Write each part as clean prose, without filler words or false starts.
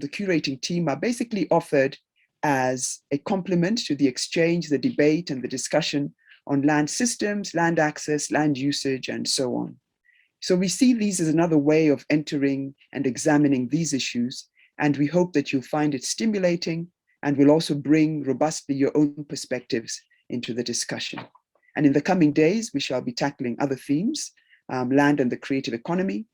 the curating team are basically offered as a complement to the exchange, the debate, and the discussion on land systems, land access, land usage, and so on. So we see these as another way of entering and examining these issues, and we hope that you'll find it stimulating and will also bring robustly your own perspectives into the discussion. And in the coming days, we shall be tackling other themes, land and the creative economy,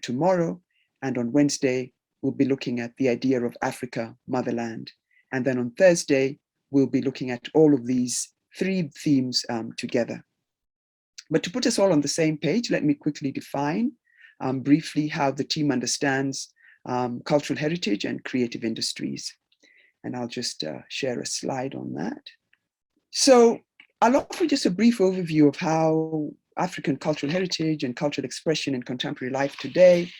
tomorrow, and on Wednesday, we'll be looking at the idea of Africa, motherland. And then on Thursday, we'll be looking at all of these three themes together. But to put us all on the same page, let me quickly define briefly how the team understands cultural heritage and creative industries. And I'll just share a slide on that. So I'll offer just a brief overview of how African cultural heritage and cultural expression in contemporary life today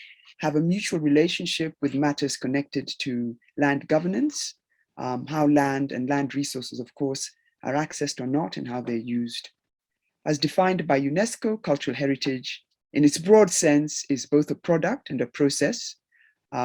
have a mutual relationship with matters connected to land governance, how land and land resources, of course, are accessed or not, and how they're used. As defined by UNESCO, cultural heritage, in its broad sense, is both a product and a process,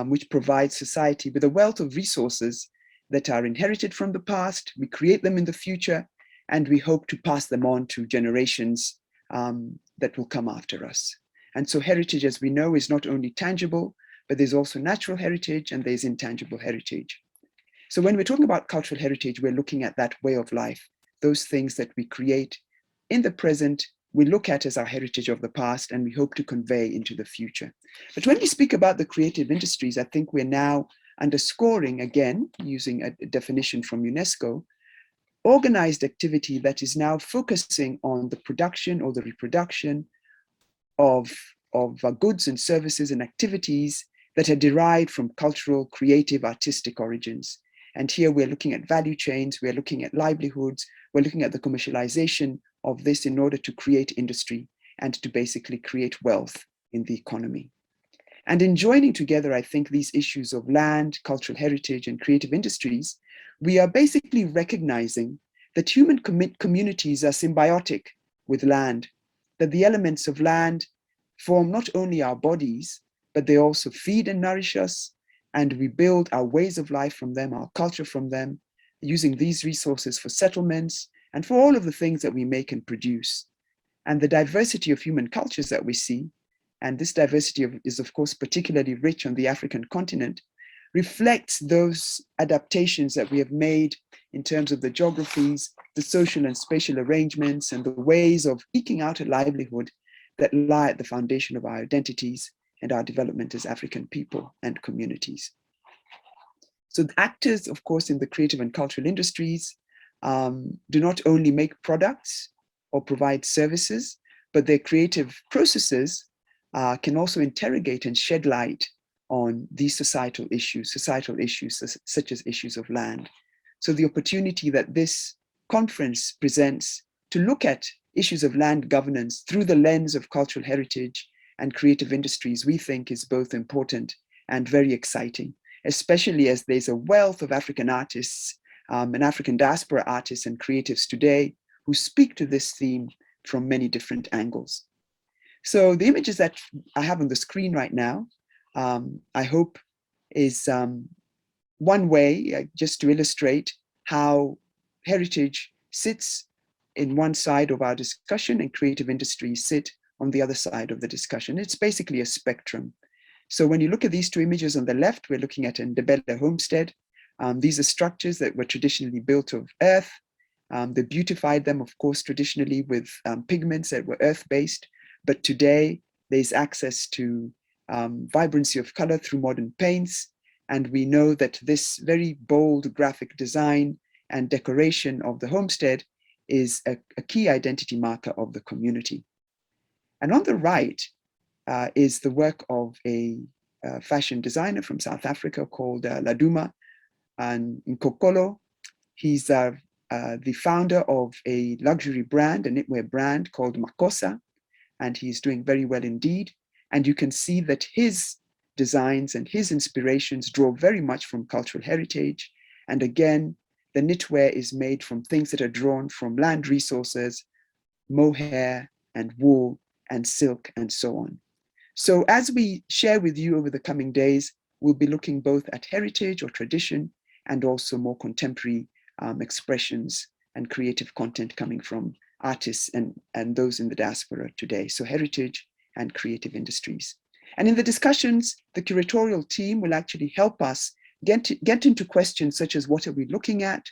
which provides society with a wealth of resources that are inherited from the past. We create them in the future, and we hope to pass them on to generations that will come after us. And so heritage, as we know, is not only tangible, but there's also natural heritage and there's intangible heritage. So when we're talking about cultural heritage, we're looking at that way of life, those things that we create in the present, we look at as our heritage of the past, and we hope to convey into the future. But when we speak about the creative industries, I think we're now underscoring, again, using a definition from UNESCO, organized activity that is now focusing on the production or the reproduction of goods and services and activities that are derived from cultural, creative, artistic origins. And here we're looking at value chains, we're looking at livelihoods, we're looking at the commercialization of this in order to create industry and to basically create wealth in the economy. And in joining together, I think, these issues of land, cultural heritage, and creative industries, we are basically recognizing that human communities are symbiotic with land, that the elements of land form not only our bodies, but they also feed and nourish us, and we build our ways of life from them, our culture from them, using these resources for settlements and for all of the things that we make and produce. And the diversity of human cultures that we see, and this diversity is of course particularly rich on the African continent, reflects those adaptations that we have made in terms of the geographies, the social and spatial arrangements, and the ways of eking out a livelihood that lie at the foundation of our identities and our development as African people and communities. So the actors, of course, in the creative and cultural industries do not only make products or provide services, but their creative processes can also interrogate and shed light on these societal issues such as issues of land. So the opportunity that this conference presents to look at issues of land governance through the lens of cultural heritage and creative industries, we think is both important and very exciting, especially as there's a wealth of African artists and African diaspora artists and creatives today who speak to this theme from many different angles. So the images that I have on the screen right now, I hope is one way just to illustrate how heritage sits in one side of our discussion and creative industries sit on the other side of the discussion. It's basically a spectrum. So when you look at these two images on the left, we're looking at Ndebele homestead. These are structures that were traditionally built of earth. They beautified them, of course, traditionally with pigments that were earth-based. But today, there's access to vibrancy of color through modern paints. And we know that this very bold graphic design and decoration of the homestead is a key identity marker of the community. And on the right is the work of a fashion designer from South Africa called Laduma and Nkokolo. He's the founder of a luxury brand, a knitwear brand called Makosa, and he's doing very well indeed. And you can see that his designs and his inspirations draw very much from cultural heritage. And again, the knitwear is made from things that are drawn from land resources, mohair and wool and silk and so on. So as we share with you over the coming days we'll be looking both at heritage or tradition and also more contemporary expressions and creative content coming from artists and those in the diaspora today. So heritage and creative industries. And in the discussions, the curatorial team will actually help us get into questions such as what are we looking at?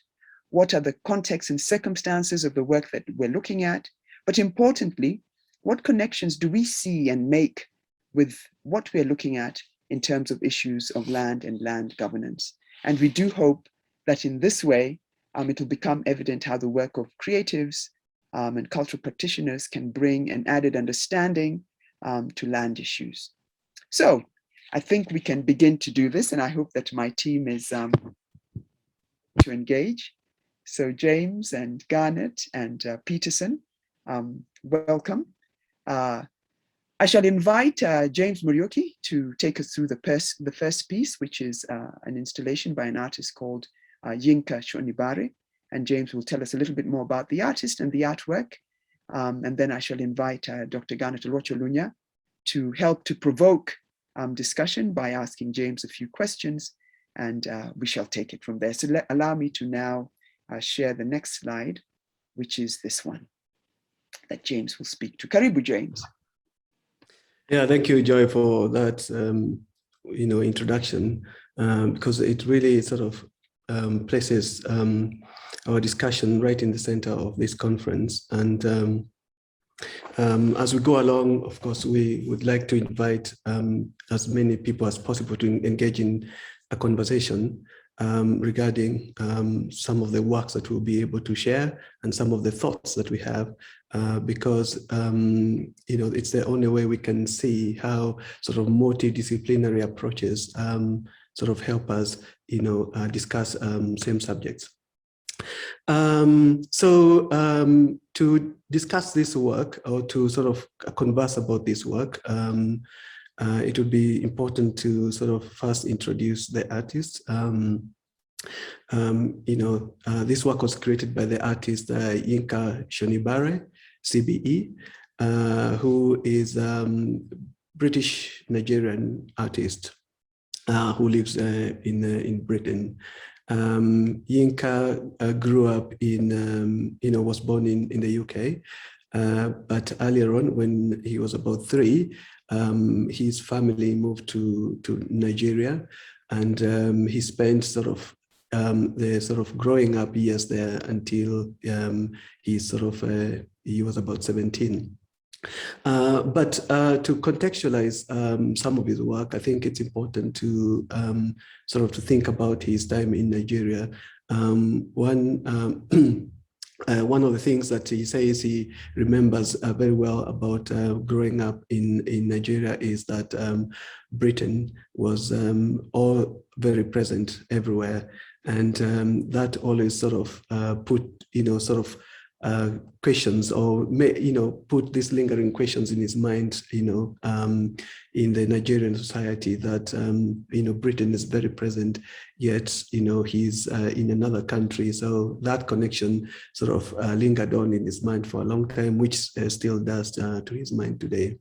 What are the contexts and circumstances of the work that we're looking at? But importantly, what connections do we see and make with what we're looking at in terms of issues of land and land governance? And we do hope that in this way, it will become evident how the work of creatives and cultural practitioners can bring an added understanding to land issues. So I think we can begin to do this, and I hope that my team is to engage. So James and Garnet and Peterson, welcome. I shall invite James Muriuki to take us through the first piece, which is an installation by an artist called Yinka Shonibare. And James will tell us a little bit more about the artist and the artwork. And then I shall invite Dr. Garnet Lunya to help to provoke discussion by asking James a few questions, and we shall take it from there. So allow me to now share the next slide, which is this one that James will speak to. Karibu, James. Yeah, thank you, Joy, for that introduction, because it really sort of places our discussion right in the center of this conference. And as we go along, of course, we would like to invite as many people as possible to engage in a conversation regarding some of the works that we'll be able to share and some of the thoughts that we have, because it's the only way we can see how sort of multidisciplinary approaches sort of help us discuss same subjects. To discuss this work, or to sort of converse about this work, it would be important to sort of first introduce the artist. This work was created by the artist Yinka Shonibare, CBE, who is British Nigerian artist who lives in Britain. Yinka grew up in, was born in the UK, but earlier on, when he was about 3, his family moved to Nigeria, and he spent sort of the sort of growing up years there until he was about 17. But to contextualize some of his work, I think it's important to to think about his time in Nigeria. One of the things that he says he remembers very well about growing up in Nigeria is that Britain was all very present everywhere, and that always sort of put questions, or put these lingering questions in his mind, in the Nigerian society, that Britain is very present, yet he's in another country. So that connection sort of lingered on in his mind for a long time, which still does to his mind today.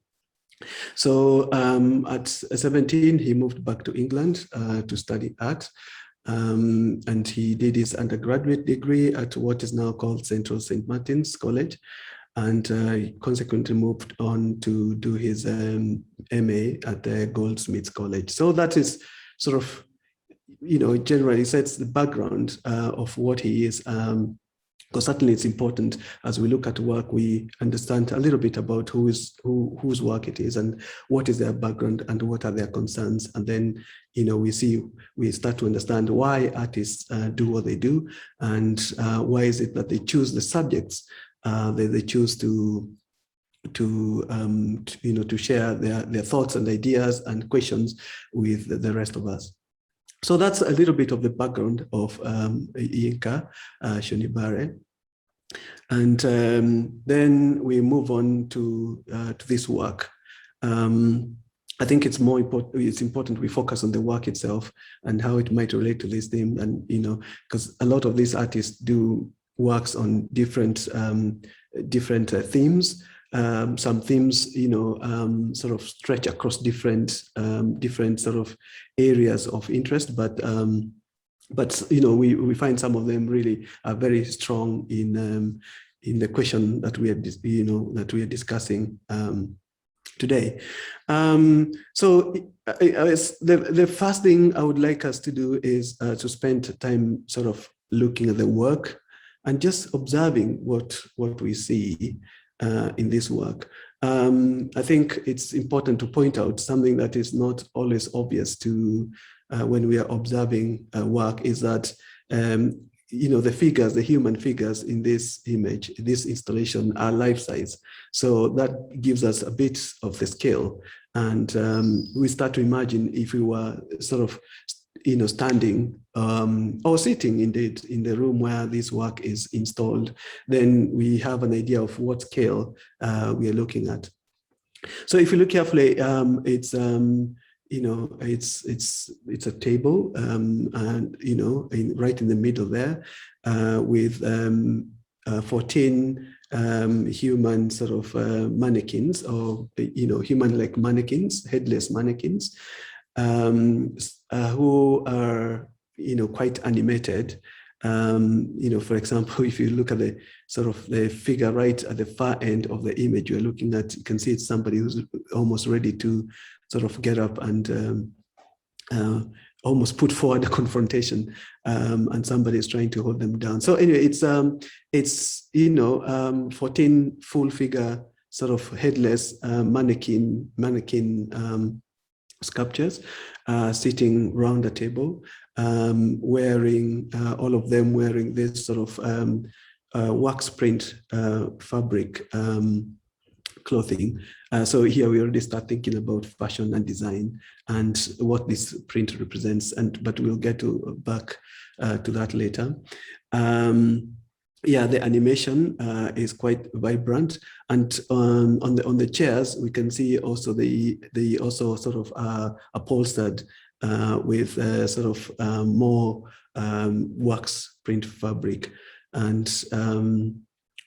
So at 17, he moved back to England to study art. And he did his undergraduate degree at what is now called Central St. Martin's College, and he consequently moved on to do his MA at the Goldsmiths College. So that is sort of, generally sets the background of what he is. Because certainly it's important, as we look at work, we understand a little bit about whose work it is and what is their background and what are their concerns. And then, we start to understand why artists do what they do, and why is it that they choose the subjects that they choose to share their thoughts and ideas and questions with the rest of us. So that's a little bit of the background of Yinka Shonibare. And then we move on to this work. I think it's important we focus on the work itself and how it might relate to this theme. And, because a lot of these artists do works on different themes. some themes, sort of stretch across different sort of areas of interest, but we find some of them really are very strong in the question that we are discussing today. So the first thing I would like us to do is to spend time sort of looking at the work and just observing what we see in this work. I think it's important to point out something that is not always obvious to when we are observing work, is that the figures, the human figures in this image, this installation, are life size. So that gives us a bit of the scale. And we start to imagine if we were sort of standing or sitting indeed in the room where this work is installed, then we have an idea of what scale we are looking at. So if you look carefully, it's a table, and right in the middle there, with 14 human sort of mannequins, or human-like mannequins, headless mannequins, who are quite animated. For example, if you look at the sort of the figure right at the far end of the image you're looking at, you can see it's somebody who's almost ready to sort of get up and almost put forward a confrontation, and somebody is trying to hold them down. So anyway, it's 14 full figure sort of headless mannequin sculptures sitting around the table, wearing all of them wearing this sort of wax print fabric clothing. So here we already start thinking about fashion and design and what this print represents, but we'll get back to that later. Yeah, the animation is quite vibrant, and on the chairs we can see also the also sort of upholstered with sort of more wax print fabric, and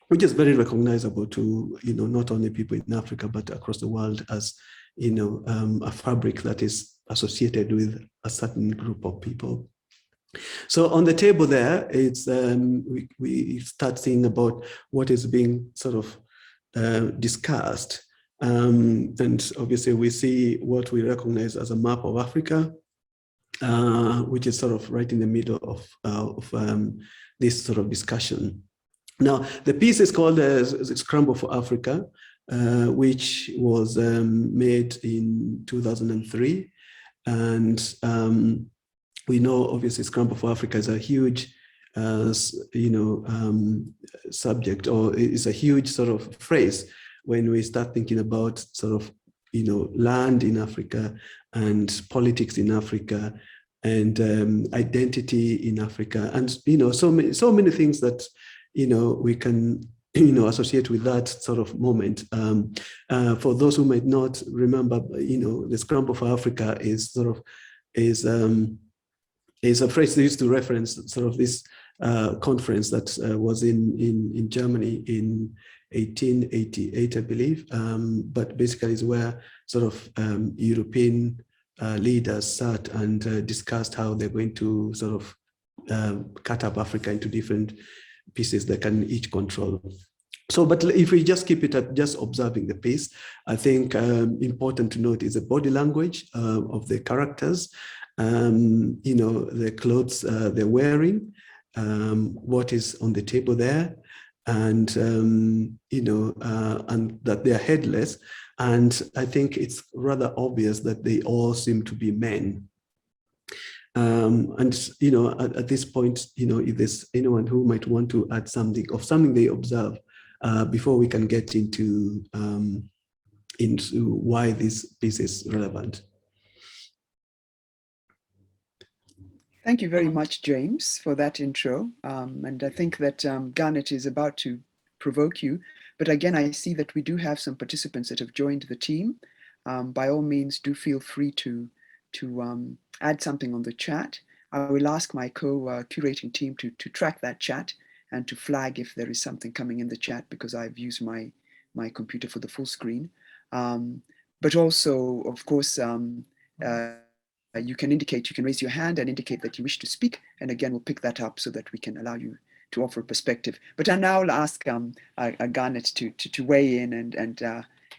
which is very recognizable to not only people in Africa but across the world as a fabric that is associated with a certain group of people. So on the table there, it's we start seeing about what is being sort of discussed, and obviously we see what we recognize as a map of Africa, which is sort of right in the middle of this sort of discussion. Now, the piece is called Scramble for Africa, which was made in 2003, and we know obviously Scramble for Africa is a huge, subject, or is a huge sort of phrase when we start thinking about sort of land in Africa and politics in Africa and identity in Africa, and so many things that we can associate with that sort of moment. For those who might not remember, the Scramble for Africa is sort of is a phrase they used to reference sort of this conference that was in Germany in 1888, I believe. But basically is where sort of European leaders sat and discussed how they're going to sort of cut up Africa into different pieces that can each control. So, but if we just keep it at just observing the piece, I think important to note is the body language of the characters, the clothes they're wearing, what is on the table there, and and that they are headless. And I think it's rather obvious that they all seem to be men. And at this point, if there's anyone who might want to add something of something they observe before we can get into why this piece is relevant. Thank you very much, James, for that intro. And I think that Garnet is about to provoke you. But again, I see that we do have some participants that have joined the team. By all means, do feel free to add something on the chat. I will ask my co-curating team to track that chat and to flag if there is something coming in the chat, because I've used my my computer for the full screen. But also, of course, you can raise your hand and indicate that you wish to speak. And again, we'll pick that up so that we can allow you to offer perspective. But I now will ask Garnet to weigh in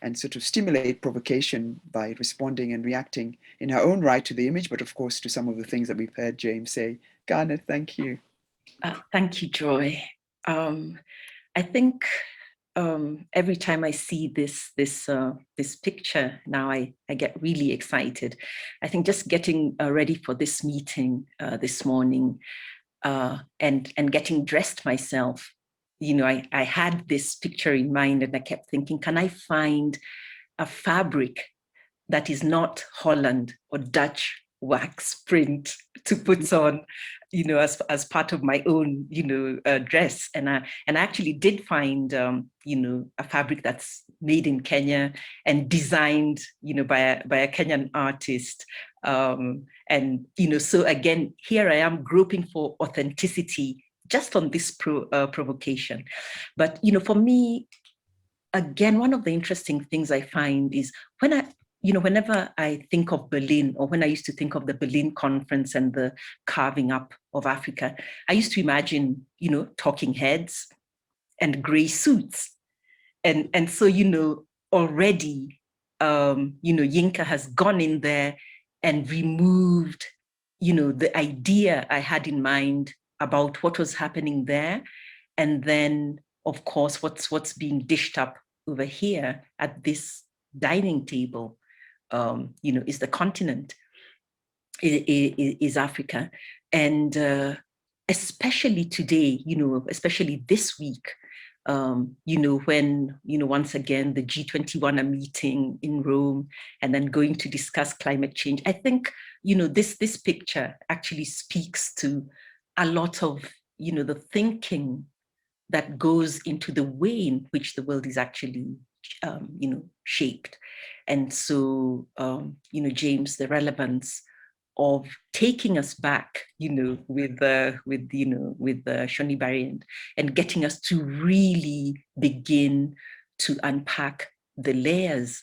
and sort of stimulate provocation by responding and reacting in her own right to the image, but of course to some of the things that we've heard James say. Garnet, thank you. Thank you, Joy. I think every time I see this picture now, I get really excited. I think just getting ready for this meeting this morning and getting dressed myself, you know, I had this picture in mind and I kept thinking, can I find a fabric that is not Holland or Dutch wax print to put on, you know, as part of my own, you know, dress. And I actually did find, you know, a fabric that's made in Kenya and designed, you know, by a Kenyan artist. And, you know, so again, here I am groping for authenticity just on this provocation. But, you know, for me, again, one of the interesting things I find is whenever I think of Berlin, or when I used to think of the Berlin conference and the carving up of Africa, I used to imagine, you know, talking heads and gray suits. And so, you know, already, you know, Yinka has gone in there and removed, you know, the idea I had in mind about what was happening there. And then, of course, what's being dished up over here at this dining table, you know, is the continent, is Africa. And especially today, you know, especially this week, you know, when, you know, once again, the G21 are meeting in Rome and then going to discuss climate change. I think, you know, this picture actually speaks to a lot of, you know, the thinking that goes into the way in which the world is actually, you know, shaped. And so, you know, James, the relevance of taking us back, you know, with Shoni Barry and getting us to really begin to unpack the layers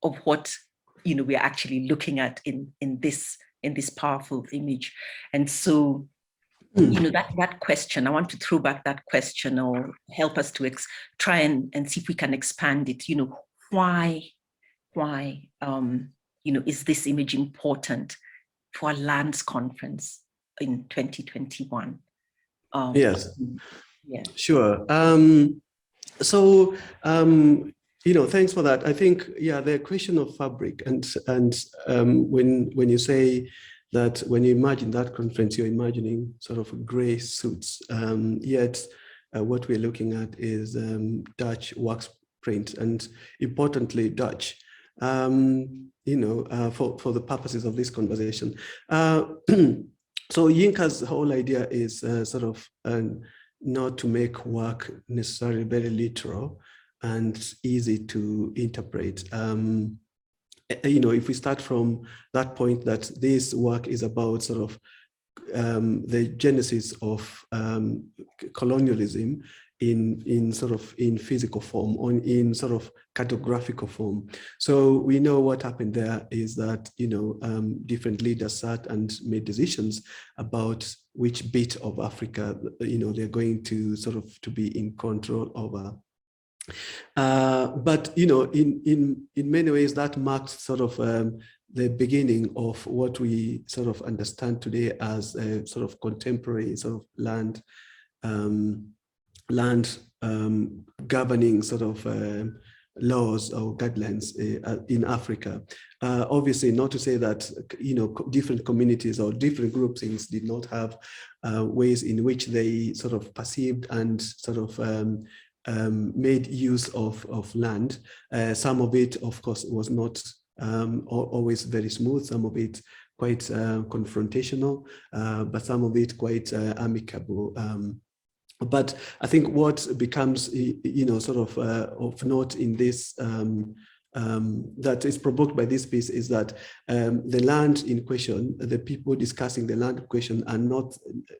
of what, you know, we're actually looking at in this powerful image. And so, you know, that question, I want to throw back that question or help us to try and see if we can expand it. You know, why, you know, is this image important for a lands conference in 2021? Yes, yeah, sure. So, you know, thanks for that. I think, yeah, the question of fabric and when you say that when you imagine that conference, you're imagining sort of gray suits, yet what we're looking at is Dutch wax print, and importantly, Dutch, you know, for the purposes of this conversation. So Yinka's whole idea is sort of not to make work necessarily very literal and easy to interpret. You know, if we start from that point that this work is about sort of the genesis of colonialism in sort of in physical form, in sort of cartographical form. So we know what happened there is that, you know, different leaders sat and made decisions about which bit of Africa, you know, they're going to sort of to be in control over. But, you know, in many ways that marked sort of the beginning of what we sort of understand today as a sort of contemporary sort of land governing sort of laws or guidelines in Africa. Obviously, not to say that, you know, different communities or different groupings did not have ways in which they sort of perceived and sort of made use of land. Some of it, of course, was not always very smooth. Some of it quite confrontational, but some of it quite amicable. But I think what becomes, you know, sort of note in this that is provoked by this piece is that the land in question, the people discussing the land in question are not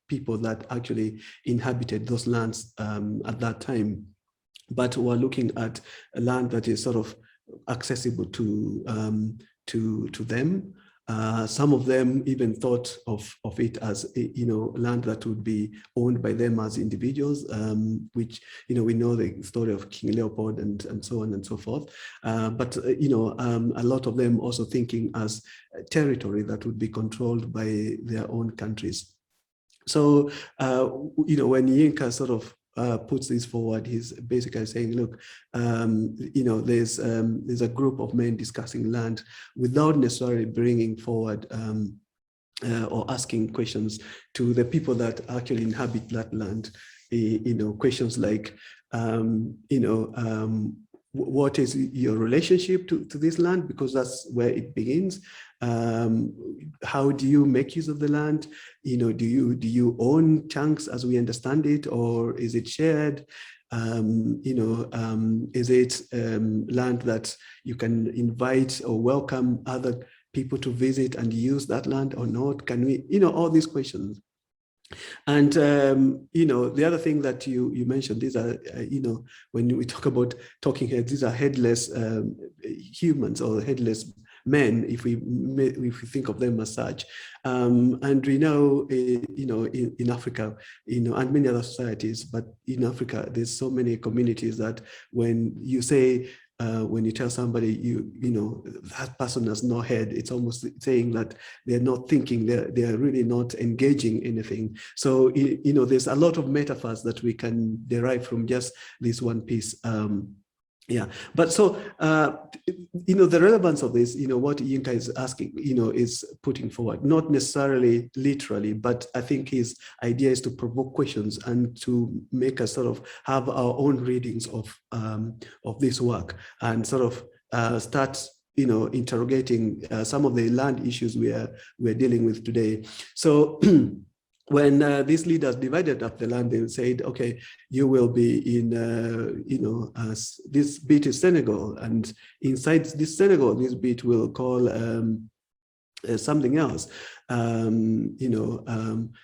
people that actually inhabited those lands at that time, but we're looking at a land that is sort of accessible to them. Some of them even thought of it as land that would be owned by them as individuals, which we know the story of King Leopold and so on and so forth. But a lot of them also thinking as territory that would be controlled by their own countries. So when Yinka sort of puts this forward, he's basically saying, look, there's a group of men discussing land without necessarily bringing forward or asking questions to the people that actually inhabit that land. Questions like, what is your relationship to this land? Because that's where it begins. How do you make use of the land? Do you own chunks as we understand it, or is it shared? Is it land that you can invite or welcome other people to visit and use that land or not? Can we, all these questions. And, the other thing that you mentioned, these are, when we talk about talking heads, these are headless humans or headless men, if we think of them as such. And we know, in Africa, and many other societies, but in Africa, there's so many communities that when you say, when you tell somebody that person has no head, it's almost saying that they're not thinking, they're really not engaging anything. So there's a lot of metaphors that we can derive from just this one piece. Yeah, but so the relevance of this, what Yinka is asking, is putting forward, not necessarily literally, but I think his idea is to provoke questions and to make us sort of have our own readings of this work and sort of start interrogating some of the land issues we're dealing with today. So when these leaders divided up the land, they said, okay, you will be in, this bit is Senegal, and inside this Senegal, this bit will call something else.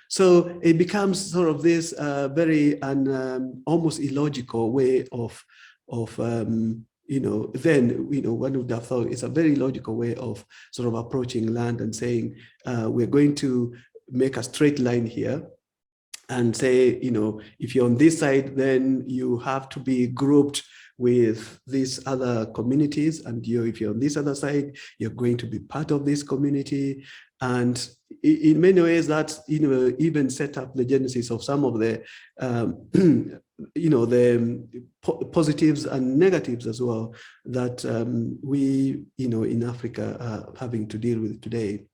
So it becomes sort of this very almost illogical way of one would have thought it's a very logical way of sort of approaching land and saying, we're going to make a straight line here and say, if you're on this side, then you have to be grouped with these other communities. And if you're on this other side, you're going to be part of this community. And in many ways, that, even set up the genesis of some of the, the positives and negatives as well that we, in Africa are having to deal with today.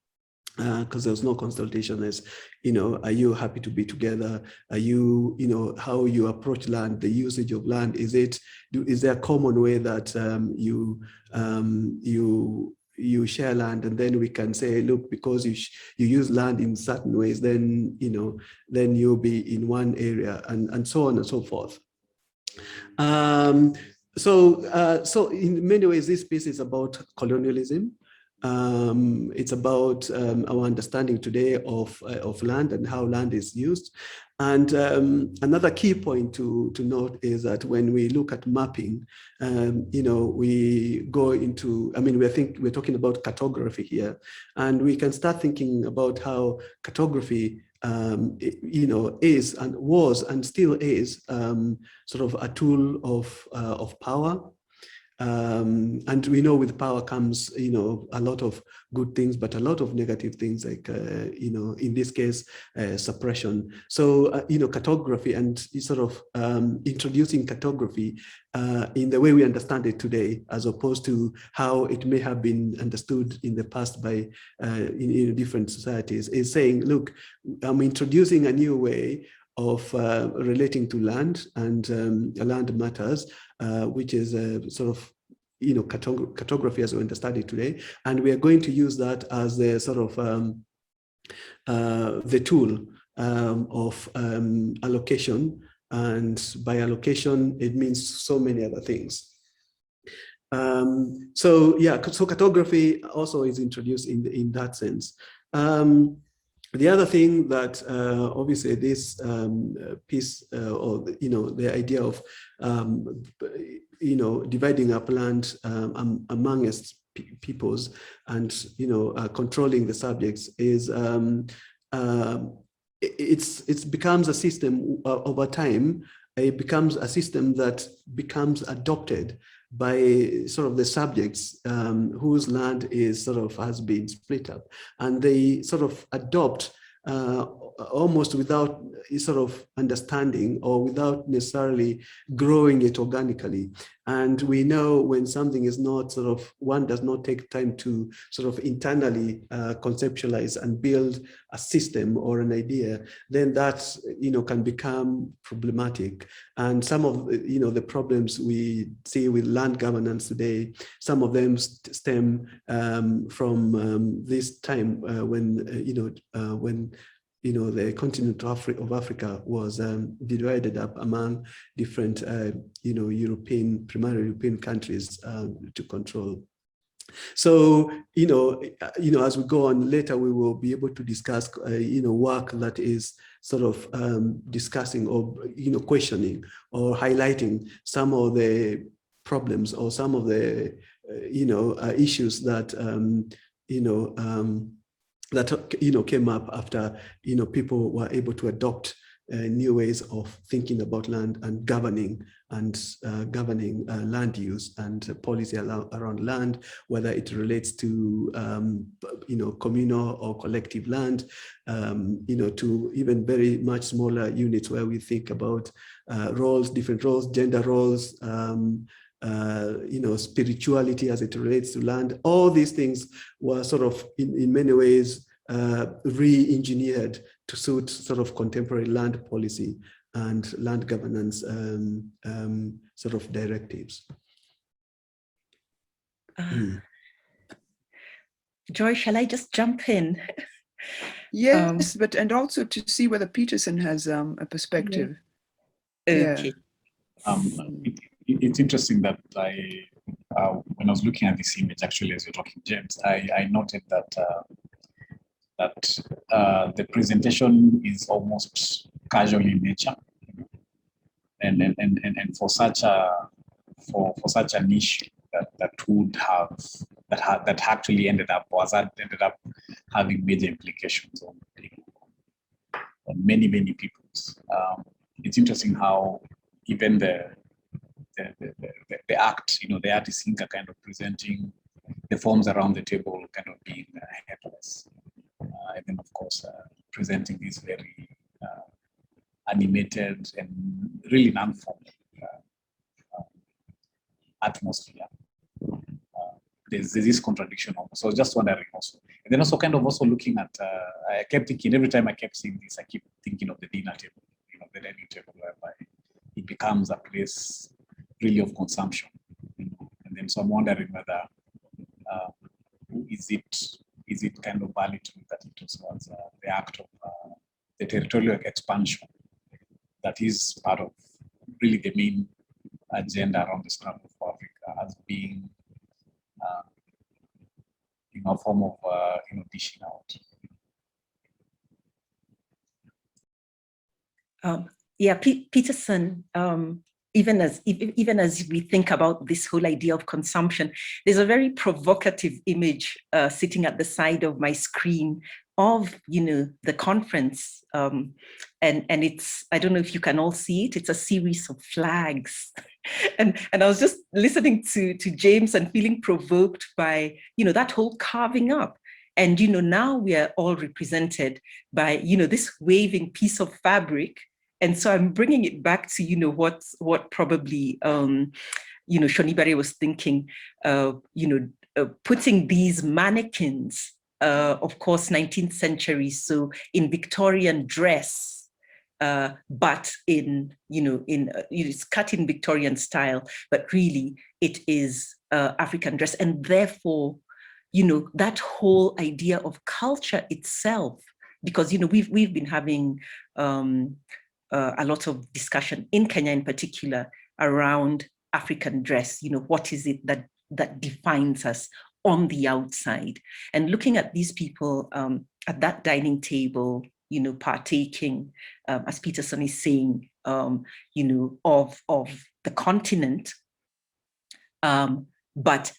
Because there's no consultation as, are you happy to be together? Are you, how you approach land, the usage of land, is there a common way that you share land, and then we can say, look, because you use land in certain ways, then, then you'll be in one area, and so on and so forth. So in many ways, this piece is about colonialism. It's about our understanding today of land and how land is used. And another key point to note is that when we look at mapping, we go into, we're talking about cartography here, and we can start thinking about how cartography is and was and still is sort of a tool of power. And we know with power comes, a lot of good things, but a lot of negative things, like, in this case, suppression. So, cartography and sort of introducing cartography in the way we understand it today, as opposed to how it may have been understood in the past by in different societies, is saying, look, I'm introducing a new way of relating to land and land matters, which is sort of, cartography as we understand it today. And we are going to use that as the sort of the tool of allocation. And by allocation, it means so many other things. So cartography also is introduced in that sense. The other thing that obviously this piece, or the idea of dividing up land amongst peoples and controlling the subjects is it becomes a system over time. It becomes a system that becomes adopted by sort of the subjects whose land is sort of has been split up, and they sort of adopt almost without sort of understanding or without necessarily growing it organically. And we know when something is not sort of, one does not take time to sort of internally conceptualize and build a system or an idea, then that can become problematic. And some of the problems we see with land governance today, some of them stem from this time when the continent of Africa was divided up among different, primarily European countries to control. So, as we go on later, we will be able to discuss, work that is sort of discussing or, questioning or highlighting some of the problems or some of the, issues that, that came up after people were able to adopt new ways of thinking about land and governing land use and policy around land, whether it relates to communal or collective land, to even very much smaller units where we think about roles, different roles, gender roles, spirituality as it relates to land. All these things were sort of in many ways re-engineered to suit sort of contemporary land policy and land governance sort of directives. Joy, shall I just jump in? Yes, and also to see whether Peterson has a perspective. Okay. Yeah. It's interesting that when I was looking at this image, actually, as you're talking, James, I noted that the presentation is almost casual in nature, and for such a niche that actually ended up having major implications on many people. It's interesting how even the act, the artist thinker kind of presenting the forms around the table kind of being headless. And then, of course, presenting this very animated and really non-formal atmosphere. There's this contradiction almost. So I was just wondering also. And then also kind of also looking at, I kept thinking, every time I kept seeing this, I keep thinking of the dinner table, the dining table, whereby it becomes a place really of consumption. And then so I'm wondering whether, is it kind of valid to look at it also as the act of the territorial expansion that is part of really the main agenda around the struggle for Africa as being a form of dishing out. Peterson, even as we think about this whole idea of consumption, there's a very provocative image sitting at the side of my screen of the conference, and it's, I don't know if you can all see it, it's a series of flags. And I was just listening to James and feeling provoked by that whole carving up. And now we are all represented by this waving piece of fabric. And so I'm bringing it back to what probably Shonibare was thinking, putting these mannequins, of course 19th century, so in Victorian dress, but it's cut in Victorian style, but really it is African dress, and therefore that whole idea of culture itself, because we've been having a lot of discussion in Kenya in particular around African dress. What is it that defines us? on the outside. And looking at these people at that dining table, partaking, as Peterson is saying, of the continent, but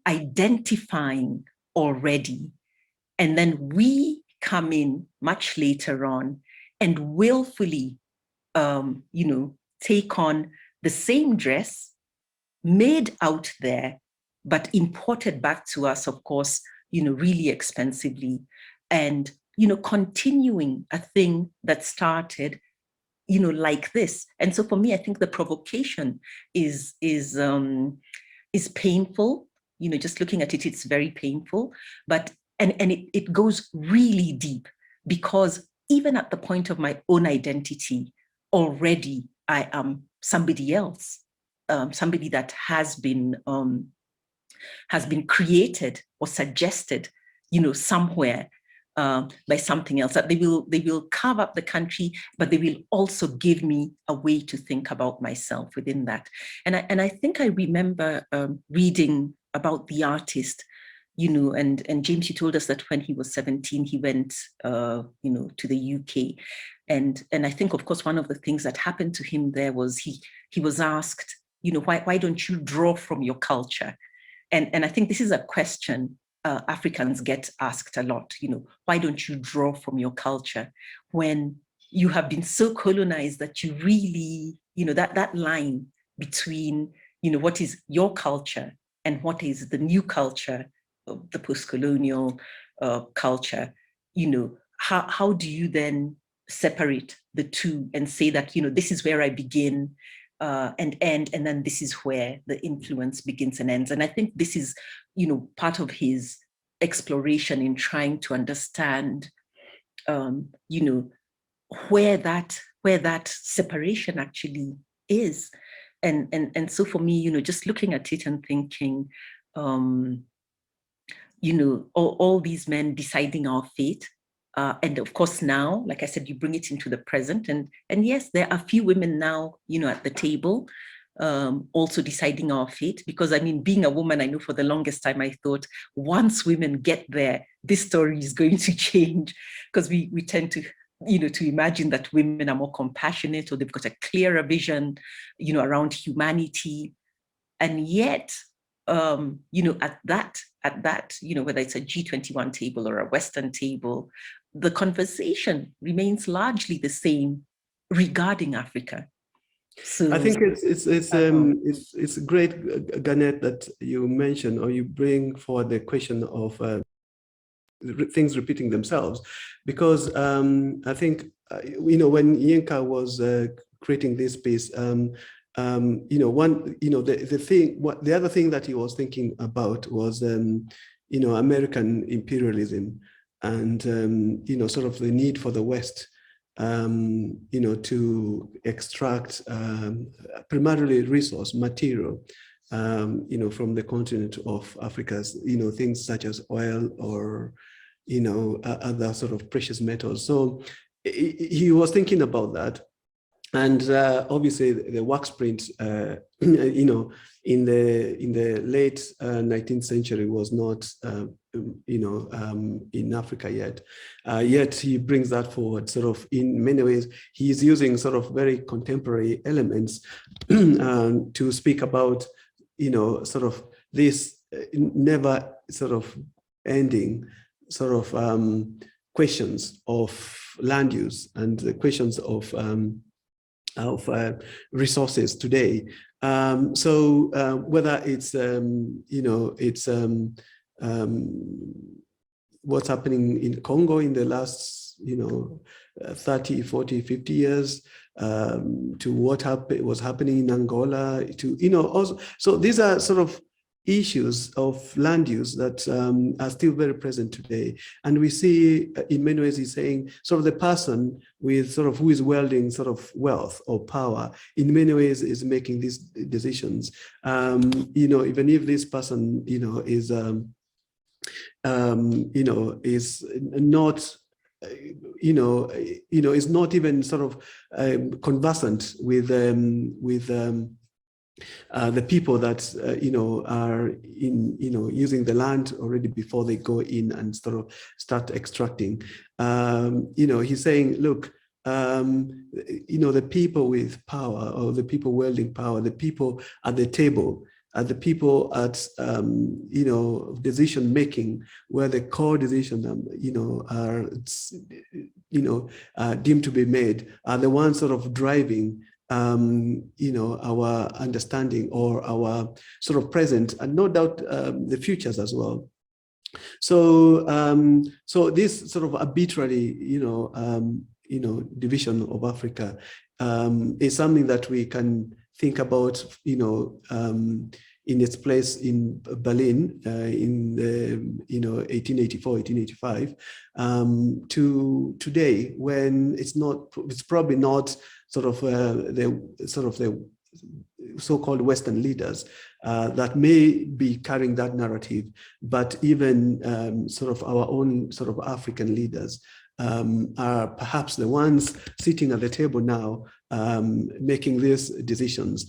identifying already. And then we come in much later on and willfully, take on the same dress made out there, but imported back to us, of course, really expensively, and, continuing a thing that started, like this. And so for me, I think the provocation is painful. Just looking at it, it's very painful, but, and it goes really deep, because even at the point of my own identity, already I am somebody else, somebody that has been created or suggested, somewhere by something else. That they will carve up the country, but they will also give me a way to think about myself within that. And I think I remember reading about the artist, and James, you told us that when he was 17, he went, to the UK. And I think, of course, one of the things that happened to him there was he was asked, why don't you draw from your culture? And I think this is a question Africans get asked a lot, why don't you draw from your culture when you have been so colonized that you really, that line between, what is your culture and what is the new culture, the post-colonial culture, how do you then separate the two and say that, this is where I begin and end, and then this is where the influence begins and ends. And I think this is, part of his exploration in trying to understand, where that separation actually is. And so for me, just looking at it and thinking, all these men deciding our fate. And of course now, like I said, you bring it into the present, and yes, there are a few women now, at the table, also deciding our fate. Because I mean, being a woman, I know for the longest time I thought once women get there, this story is going to change, because we tend to, to imagine that women are more compassionate, or they've got a clearer vision, around humanity. And yet, at that, whether it's a G21 table or a Western table, the conversation remains largely the same regarding Africa. So I think it's great, Garnet, that you mention, or you bring forward the question of things repeating themselves, because I think when Yinka was creating this piece, the other thing that he was thinking about was American imperialism, and sort of the need for the West to extract primarily resource material from the continent of Africa's things such as oil or other sort of precious metals. So he was thinking about that. And obviously, the wax print, in the late 19th century was not, in Africa yet. Yet he brings that forward. Sort of, in many ways, he's using sort of very contemporary elements to speak about, sort of this never sort of ending sort of questions of land use and the questions of resources today. So whether it's what's happening in Congo in the last 30, 40, 50 years, to what was happening in Angola, to also, so these are sort of issues of land use that are still very present today. And we see, in many ways, he's saying sort of the person with sort of who is wielding sort of wealth or power, in many ways is making these decisions. Even if this person, is not, is not even sort of conversant with the people that are in using the land already before they go in and sort of start extracting. He's saying, look, the people with power, or the people wielding power, the people at the table, the people at decision making, where the core decisions are deemed to be made, are the ones sort of driving our understanding, or our sort of present, and no doubt the futures as well. So so this sort of arbitrary division of Africa is something that we can think about in its place in Berlin in the 1884, 1885 to today, when it's probably not sort of the so-called Western leaders that may be carrying that narrative, but even sort of our own sort of African leaders are perhaps the ones sitting at the table now, making these decisions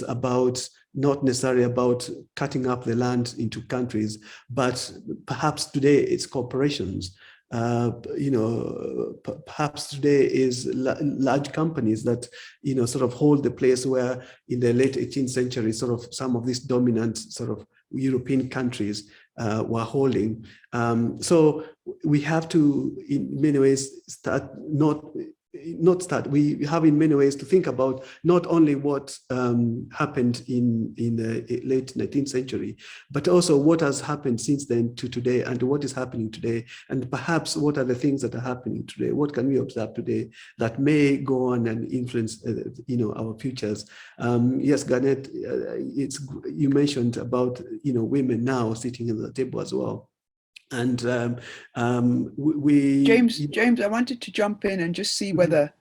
about, not necessarily about cutting up the land into countries, but perhaps today it's corporations. Perhaps today is large companies that sort of hold the place where in the late 18th century sort of some of these dominant sort of European countries were holding. So we have to, in many ways, we have in many ways to think about not only what happened in the late 19th century, but also what has happened since then to today, and what is happening today, and perhaps what are the things that are happening today, what can we observe today that may go on and influence our futures. Yes, Garnet, you mentioned about women now sitting at the table as well. And James, I wanted to jump in and just see whether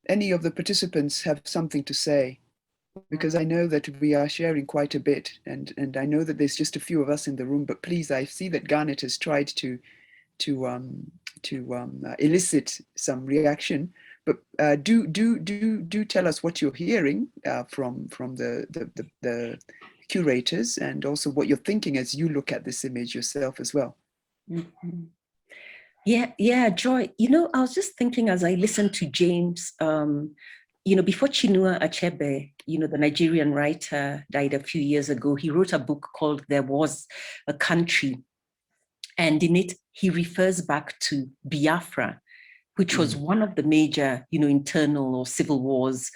any of the participants have something to say, because I know that we are sharing quite a bit, and I know that there's just a few of us in the room. But please, I see that Garnet has tried to elicit some reaction. But do tell us what you're hearing from the curators, and also what you're thinking as you look at this image yourself as well. Mm-hmm. Yeah, Joy. I was just thinking as I listened to James, before Chinua Achebe, the Nigerian writer, died a few years ago, he wrote a book called There Was a Country. And in it, he refers back to Biafra, which was one of the major, internal or civil wars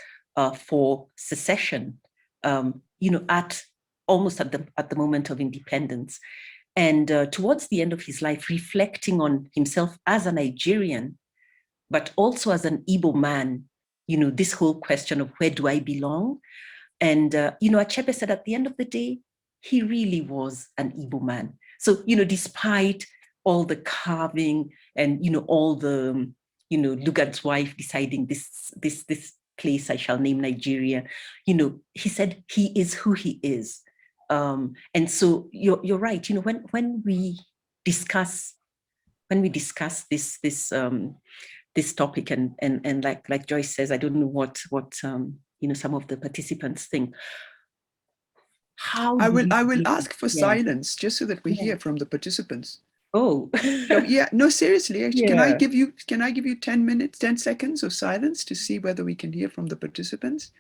for secession, almost at the moment of independence. And towards the end of his life, reflecting on himself as a Nigerian, but also as an Igbo man, this whole question of where do I belong? And, Achebe said at the end of the day, he really was an Igbo man. So, despite all the carving and, all the, Lugard's wife deciding this place I shall name Nigeria, he said he is who he is. And so you're right. When we discuss this topic, and like Joyce says, I don't know what some of the participants think. I will ask for silence just so that we hear from the participants. Oh, yeah. No, seriously. Actually, can I give you 10 minutes, 10 seconds of silence to see whether we can hear from the participants?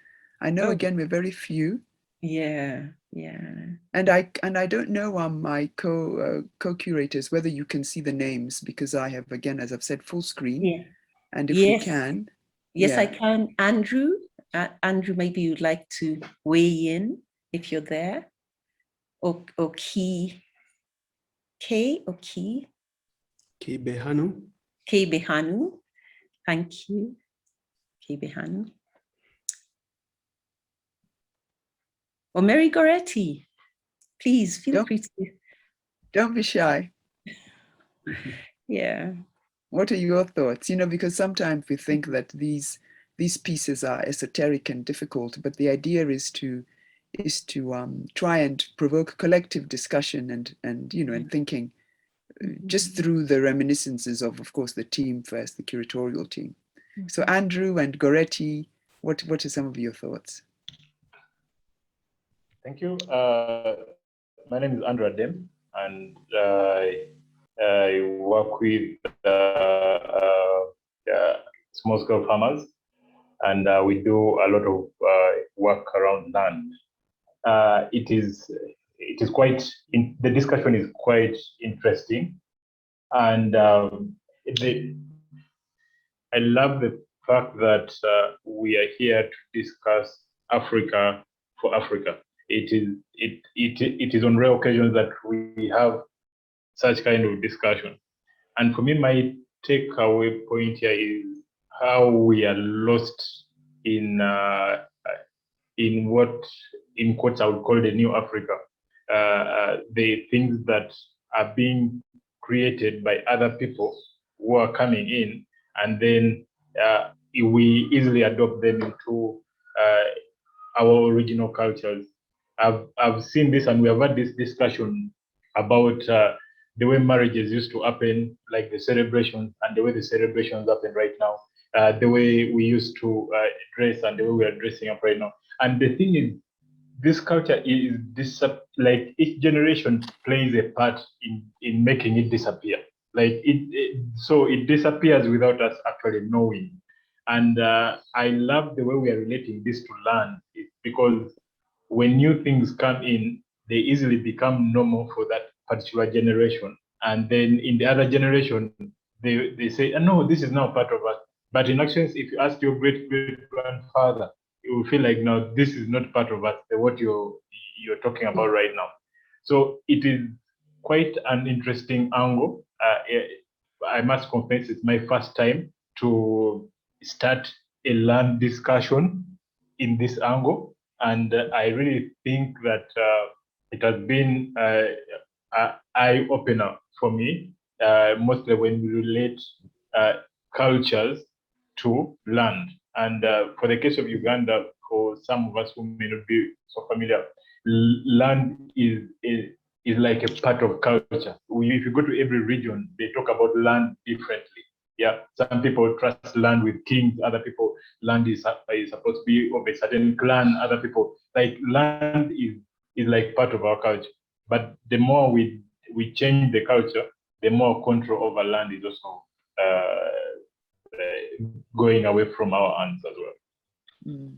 I know again we're very few. Yeah. And I don't know my co-curators whether you can see the names, because I have, again, as I've said, full screen. Yeah. And if we can. Yes, I can. Andrew, maybe you'd like to weigh in if you're there. Or Key Behanu. Key Behanu. Thank you. Key Behanu. Or Mary Goretti, please feel free to. Don't be shy. Yeah. What are your thoughts? Because sometimes we think that these pieces are esoteric and difficult, but the idea is to try and provoke collective discussion and thinking just through the reminiscences of course, the team first, the curatorial team. So Andrew and Goretti, what are some of your thoughts? Thank you. My name is Andrew Adem, and I work with small-scale farmers, and we do a lot of work around land. It is quite, the discussion is quite interesting, and I love the fact that we are here to discuss Africa for Africa. It is on rare occasions that we have such kind of discussion. And for me, my takeaway point here is how we are lost in what, in quotes, I would call the new Africa. The things that are being created by other people who are coming in, and then we easily adopt them into our original cultures. I've seen this, and we have had this discussion about the way marriages used to happen, like the celebrations, and the way the celebrations happen right now, the way we used to dress, and the way we are dressing up right now. And the thing is, this culture is like each generation plays a part in making it disappear. Like so it disappears without us actually knowing. And I love the way we are relating this to land, because when new things come in, they easily become normal for that particular generation. And then in the other generation, they say, oh, no, this is now part of us. But in actions, if you ask your great-great-grandfather, you will feel like, no, this is not part of us, what you're talking about right now. So it is quite an interesting angle. I must confess, it's my first time to start a land discussion in this angle. And I really think that it has been an eye-opener for me, mostly when we relate cultures to land. And for the case of Uganda, for some of us who may not be so familiar, land is like a part of culture. If you go to every region, they talk about land differently. Yeah, some people trust land with kings. Other people, land is supposed to be of a certain clan. Other people, like land is like part of our culture. But the more we change the culture, the more control over land is also going away from our hands as well.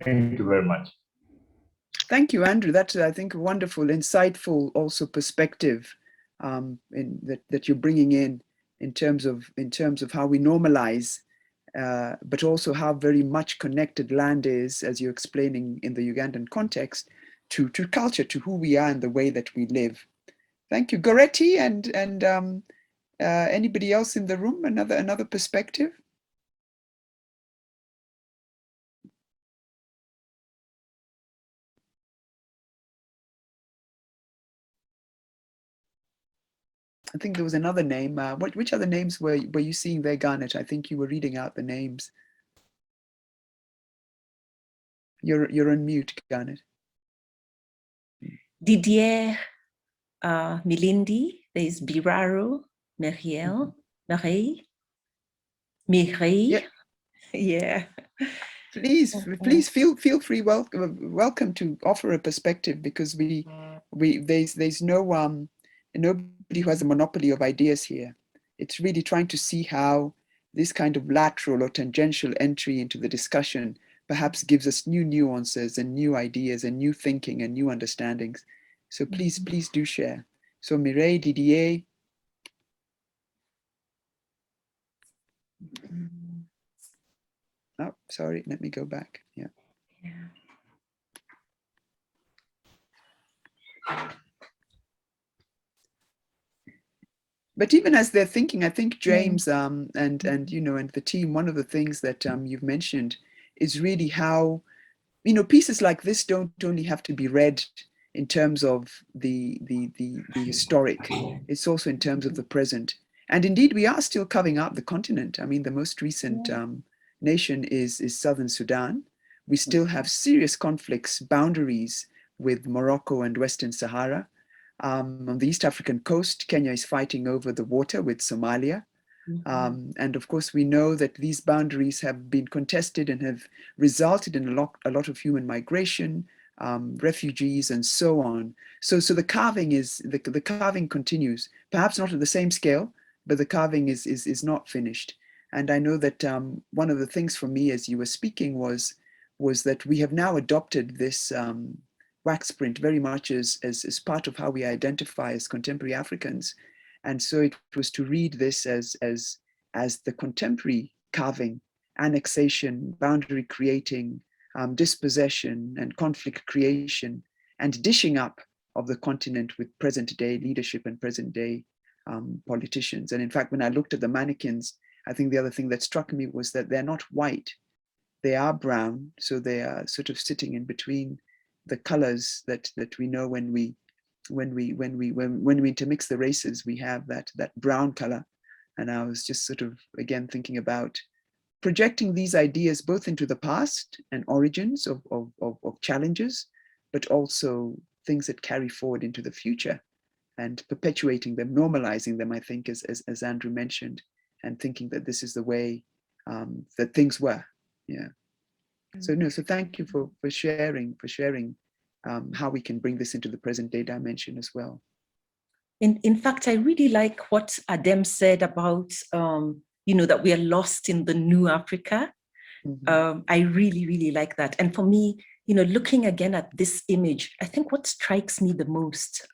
Thank you very much. Thank you, Andrew. That's, I think, a wonderful, insightful also perspective that you're bringing in terms of how we normalize, but also how very much connected land is, as you're explaining in the Ugandan context, to culture, to who we are and the way that we live. Thank you, Goretti, and anybody else in the room? Another perspective. I think there was another name. Which other names were you seeing there, Garnet? I think you were reading out the names. You're on mute, Garnet. Didier Milindi, there's Biraro, Meriel, Mireille. Yeah. Please feel free. Welcome to offer a perspective, because there's no nobody who has a monopoly of ideas here. It's really trying to see how this kind of lateral or tangential entry into the discussion perhaps gives us new nuances and new ideas and new thinking and new understandings. So please do share. So Mireille, Didier. Oh, sorry, let me go back. Yeah. But even as they're thinking, I think James and the team, one of the things that you've mentioned is really how, pieces like this don't only have to be read in terms of the historic. It's also in terms of the present. And indeed, we are still carving out the continent. I mean, the most recent nation is Southern Sudan. We still have serious conflicts, boundaries with Morocco and Western Sahara. On the East African coast, Kenya is fighting over the water with Somalia. And of course, we know that these boundaries have been contested and have resulted in a lot of human migration, refugees, and so on. So the carving the carving continues, perhaps not at the same scale, but the carving is not finished. And I know that one of the things for me as you were speaking was that we have now adopted this wax print very much as part of how we identify as contemporary Africans. And so it was to read this as the contemporary carving, annexation, boundary creating, dispossession and conflict creation, and dishing up of the continent with present day leadership and present day politicians. And in fact, when I looked at the mannequins, I think the other thing that struck me was that they're not white, they are brown. So they are sort of sitting in between the colors that we know when we intermix the races, we have that brown color. And I was just sort of, again, thinking about projecting these ideas both into the past and origins of challenges, but also things that carry forward into the future and perpetuating them, normalizing them, I think, as Andrew mentioned, and thinking that this is the way that things were. Yeah. So thank you for sharing how we can bring this into the present day dimension as well. In fact, I really like what Adem said about that we are lost in the new Africa. Mm-hmm. I really, really like that. And for me, looking again at this image, I think what strikes me the most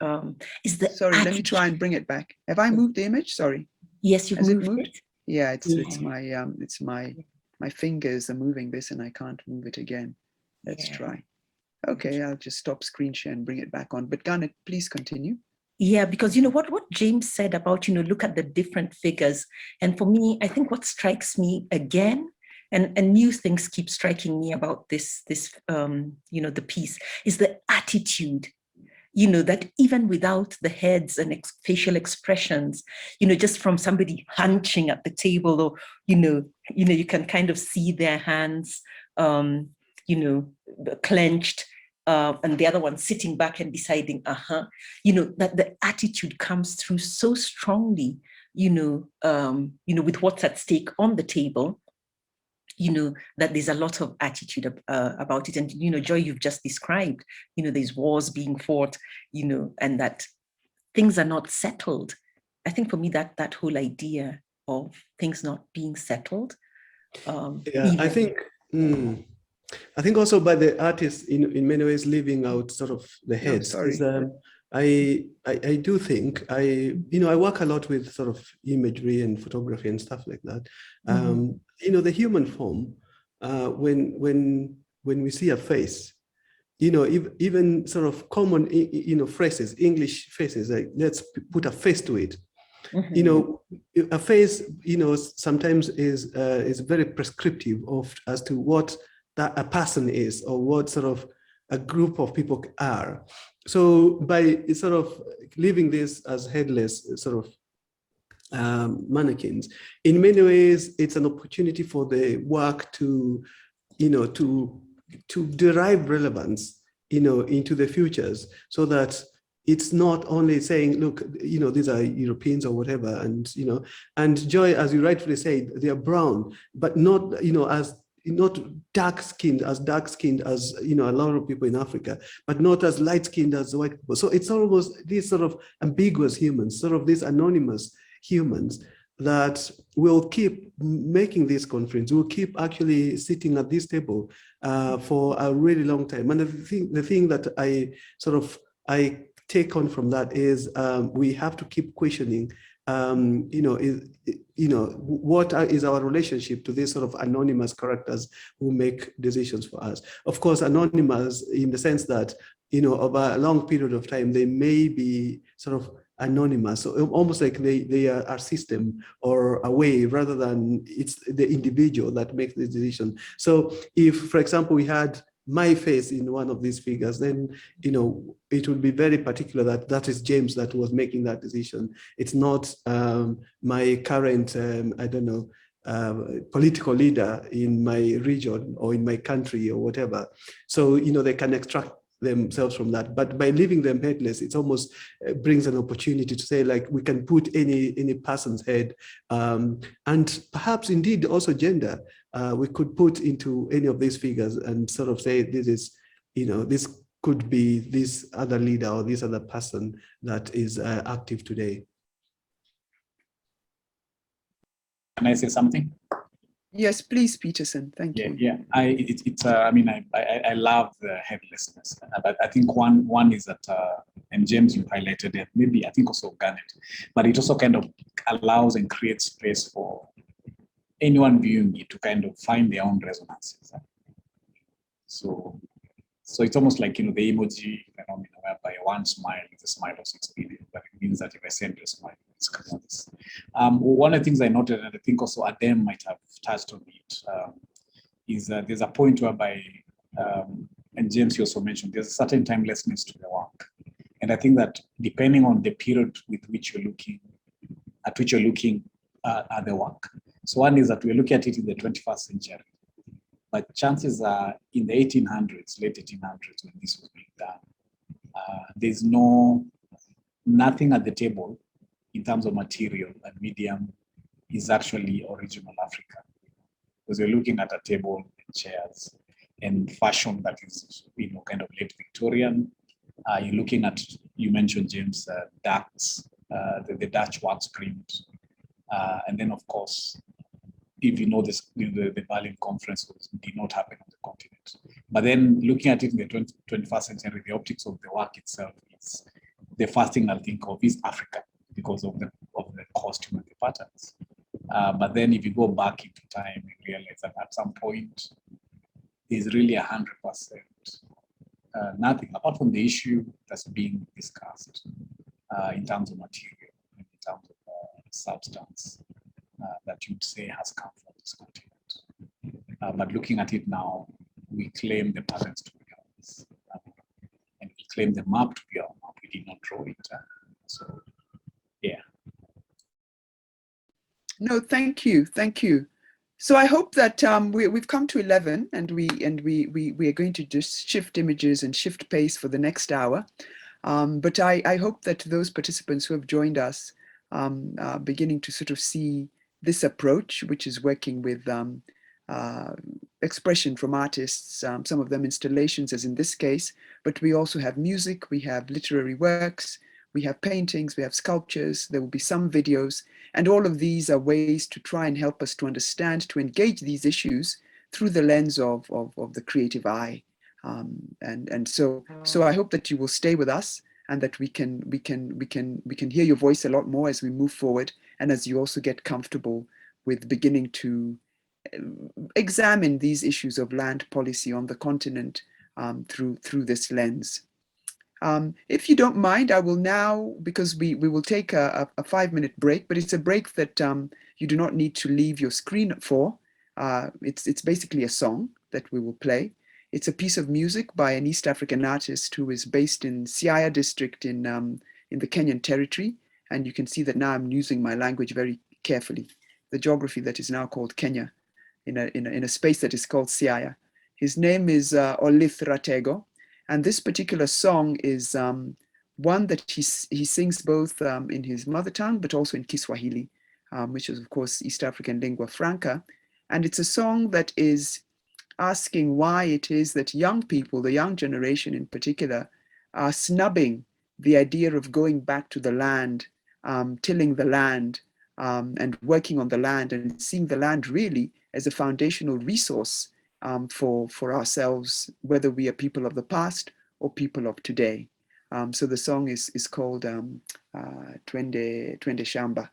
is the Sorry, let me try and bring it back. Have I moved the image? Sorry. Yes, you've moved it. Yeah, it's my fingers are moving this and I can't move it again. Let's try. Okay, I'll just stop screen share and bring it back on. But Garnet, please continue. Yeah, because what James said about, look at the different figures. And for me, I think what strikes me again, and new things keep striking me about this the piece, is the attitude, that even without the heads and facial expressions, just from somebody hunching at the table, or, you can kind of see their hands, clenched, and the other one sitting back and deciding, that the attitude comes through so strongly, with what's at stake on the table, that there's a lot of attitude about it. And, Joy, you've just described, there's wars being fought, and that things are not settled. I think for me, that whole idea of things not being settled. I think also by the artists in many ways leaving out sort of the heads. I do think I work a lot with sort of imagery and photography and stuff like that. The human form, when we see a face, even sort of common phrases, English phrases, like let's put a face to it. A face, sometimes is very prescriptive as to what that a person is, or what sort of a group of people are. So by sort of leaving this as headless sort of mannequins, in many ways, it's an opportunity for the work to derive relevance, into the futures, so that it's not only saying, look, these are Europeans or whatever, and Joy, as you rightfully said, they are brown, but not, not dark-skinned as a lot of people in Africa, but not as light-skinned as white people. So it's almost these sort of ambiguous humans, sort of these anonymous humans that will keep making this conference, will keep actually sitting at this table for a really long time. And the thing that I take on from that is we have to keep questioning what is our relationship to these sort of anonymous characters who make decisions for us. Of course, anonymous in the sense that, over a long period of time, they may be sort of anonymous, so almost like they are a system or a way, rather than it's the individual that makes the decision. So if, for example, we had my face in one of these figures, then it would be very particular that is James that was making that decision. It's not my current political leader in my region or in my country or whatever. So they can extract themselves from that, but by leaving them headless, it almost brings an opportunity to say, like, we can put any person's head, and perhaps indeed also gender, we could put into any of these figures and sort of say, this is this could be this other leader or this other person that is active today. Can I say something? Yes, please, Peterson. Thank you. Yeah. I mean, I love the headlessness, but I think one is that, and James, you highlighted it. Maybe I think also Garnet, but it also kind of allows and creates space for anyone viewing it to kind of find their own resonances. So it's almost like, the emoji phenomenon, whereby one smile is a smile of 6 billion, but it means that if I send you a smile, it's because of this. One of the things I noted, and I think also Adem might have touched on it, is that there's a point whereby, and James, you also mentioned, there's a certain timelessness to the work. And I think that depending on the period with which you're looking, at the work. So one is that we're looking at it in the 21st century. But chances are in the 1800s, late 1800s, when this was being done, there's nothing at the table in terms of material and medium is actually original Africa. Because you're looking at a table and chairs and fashion that is, kind of late Victorian. You're looking at, you mentioned, James, ducks, the Dutch wax print. And then, of course, if you know this, the Berlin conference did not happen on the continent. But then looking at it in the 21st century, the optics of the work itself is the first thing I'll think of is Africa because of the costume and the patterns. But then if you go back into time, you realize that at some point, there's really 100% nothing apart from the issue that's being discussed in terms of material, in terms of substance. That you'd say has come from this continent. But looking at it now, we claim the patterns to be ours. And we claim the map to be our map. We did not draw it. So, yeah. No, thank you. Thank you. So I hope that we've come to 11 and we are going to just shift images and shift pace for the next hour. But I hope that those participants who have joined us are beginning to sort of see this approach, which is working with expression from artists, some of them installations, as in this case, but we also have music, we have literary works, we have paintings, we have sculptures, there will be some videos, and all of these are ways to try and help us to understand, to engage these issues through the lens of the creative eye. And so I hope that you will stay with us and that we can hear your voice a lot more as we move forward, and as you also get comfortable with beginning to examine these issues of land policy on the continent through this lens. If you don't mind, I will now, because we will take a 5-minute break, but it's a break that you do not need to leave your screen for. It's basically a song that we will play. It's a piece of music by an East African artist who is based in Siaya district in the Kenyan territory. And you can see that now I'm using my language very carefully. The geography that is now called Kenya in a space that is called Siaya. His name is Olith Ratego. And this particular song is one that he sings both in his mother tongue, but also in Kiswahili, which is, of course, East African lingua franca. And it's a song that is asking why it is that young people, the young generation in particular, are snubbing the idea of going back to the land, tilling the land, and working on the land, and seeing the land really as a foundational resource for ourselves, whether we are people of the past or people of today. So the song is called Twende Shamba.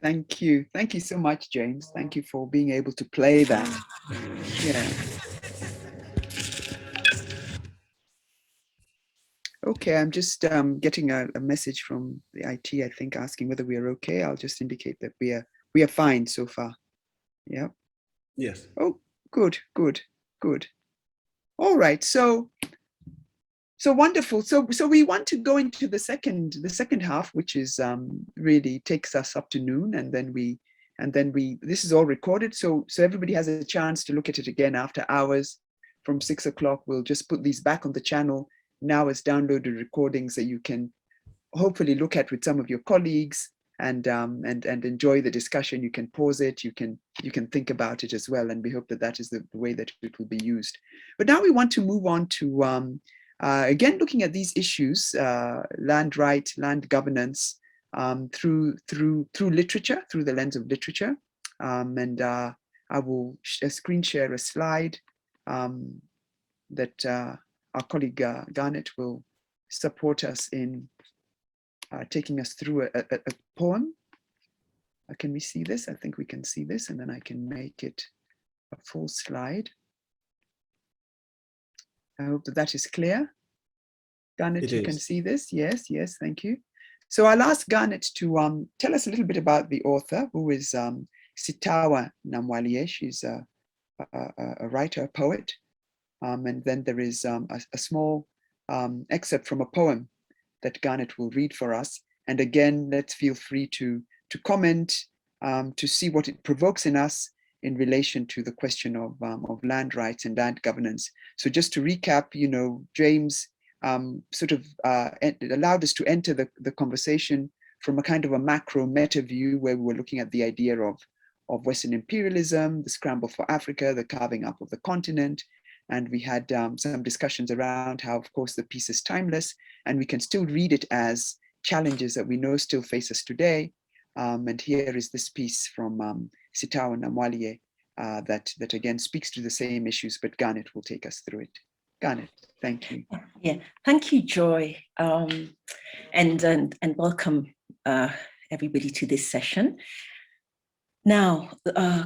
Thank you. Thank you so much, James. Thank you for being able to play that. Yeah. Okay, I'm just getting a message from the IT, I think, asking whether we are okay. I'll just indicate that we are fine so far. Yeah. Yes. Oh, good, good, good. All right. So wonderful. So we want to go into the second half, which is really takes us up to noon, and then we this is all recorded, so everybody has a chance to look at it again after hours from 6 o'clock. We'll just put these back on the channel now as downloaded recordings that you can hopefully look at with some of your colleagues and enjoy the discussion. You can pause it, you can think about it as well, and we hope that that is the way that it will be used. But now we want to move on to again looking at these issues, land right, land governance, through literature, through the lens of literature. I will screen share a slide that our colleague Garnet will support us in taking us through a poem. Can we see this? I think we can see this, and then I can make it a full slide. I hope that that is clear. Garnet, you can see this? Yes, yes, thank you. So I'll ask Garnet to tell us a little bit about the author, who is Sitawa Namwalie. She's a writer, a poet. And then there is a small excerpt from a poem that Garnet will read for us. And again, let's feel free to comment, to see what it provokes in us in relation to the question of land rights and land governance. So just to recap, you know, James sort of allowed us to enter the conversation from a kind of a macro meta view, where we were looking at the idea of Western imperialism, the scramble for Africa, the carving up of the continent. And we had some discussions around how, of course, the piece is timeless, and we can still read it as challenges that we know still face us today. And here is this piece from Sitawa Namwalie that again speaks to the same issues, but Garnet will take us through it. Garnet, thank you. Yeah, thank you, Joy, and welcome everybody to this session. Now,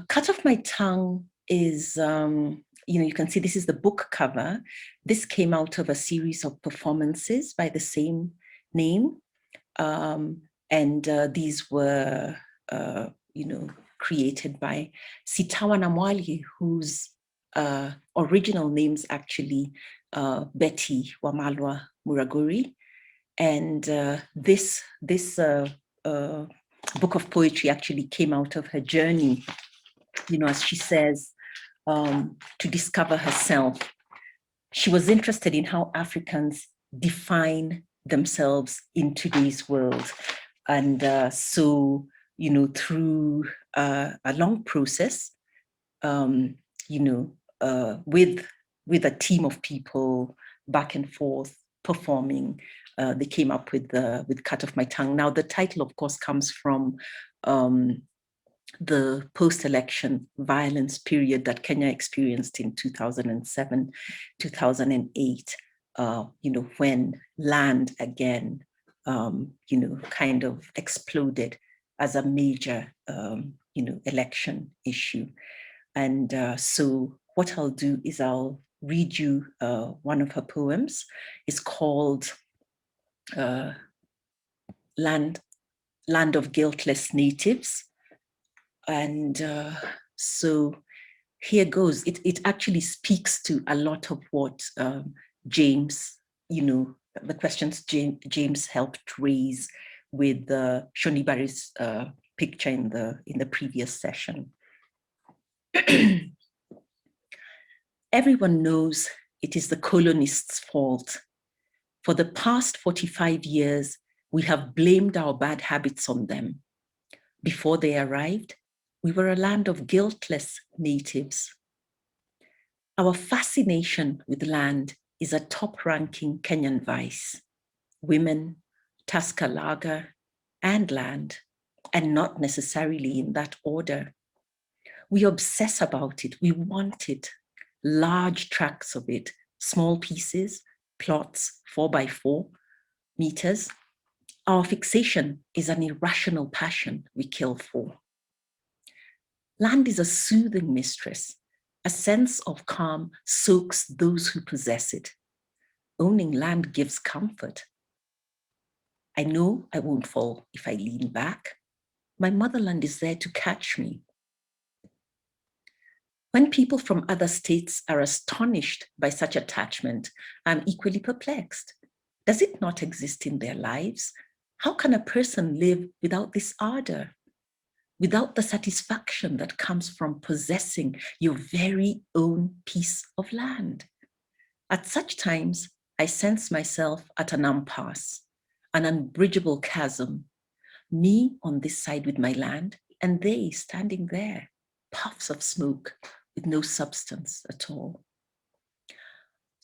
Cut Off My Tongue is, you know, you can see this is the book cover. This came out of a series of performances by the same name. And these were, you know, created by Sitawa Namwalie, whose original name's actually Betty Wamalwa Muraguri. And this book of poetry actually came out of her journey, you know, as she says, to discover herself. She was interested in how Africans define themselves in today's world. And so, you know, through a long process, you know, with a team of people back and forth performing, they came up with Cut Off My Tongue. Now, the title, of course, comes from the post-election violence period that Kenya experienced in 2007, 2008, you know, when land again, you know, kind of exploded as a major, you know, election issue. And so what I'll do is I'll read you one of her poems. It's called Land of Guiltless Natives. And so here goes. It actually speaks to a lot of what James, you know, the questions James helped raise with Shonibari's picture in the previous session. Everyone knows it is the colonists' fault. For the past 45 years, we have blamed our bad habits on them. Before they arrived, we were a land of guiltless natives. Our fascination with land is a top-ranking Kenyan vice. Women, Tusker lager, and land, and not necessarily in that order. We obsess about it, we want it, large tracts of it, small pieces, plots, 4 by 4 meters, Our fixation is an irrational passion we kill for. Land is a soothing mistress. A sense of calm soaks those who possess it. Owning land gives comfort. I know I won't fall if I lean back. My motherland is there to catch me. When people from other states are astonished by such attachment, I'm equally perplexed. Does it not exist in their lives? How can a person live without this ardor, without the satisfaction that comes from possessing your very own piece of land? At such times, I sense myself at an impasse, an unbridgeable chasm, me on this side with my land, and they standing there, puffs of smoke with no substance at all.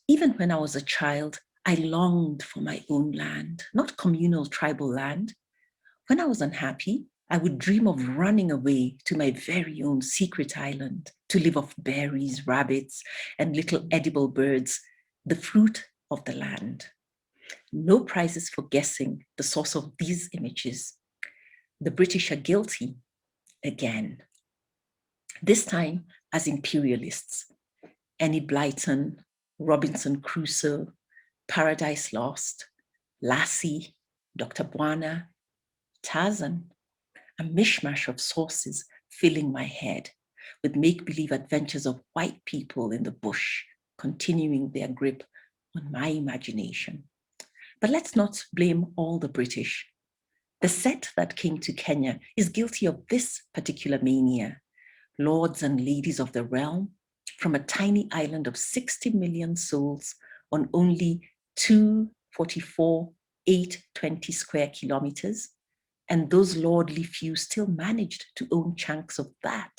Even when I was a child, I longed for my own land, not communal tribal land. When I was unhappy, I would dream of running away to my very own secret island to live off berries, rabbits, and little edible birds, the fruit of the land. No prizes for guessing the source of these images. The British are guilty again, this time as imperialists. Annie Blyton, Robinson Crusoe, Paradise Lost, Lassie, Dr. Bwana, Tarzan, a mishmash of sources filling my head with make-believe adventures of white people in the bush, continuing their grip on my imagination. But let's not blame all the British. The set that came to Kenya is guilty of this particular mania. Lords and ladies of the realm, from a tiny island of 60 million souls on only 244, 820 square kilometers, and those lordly few still managed to own chunks of that.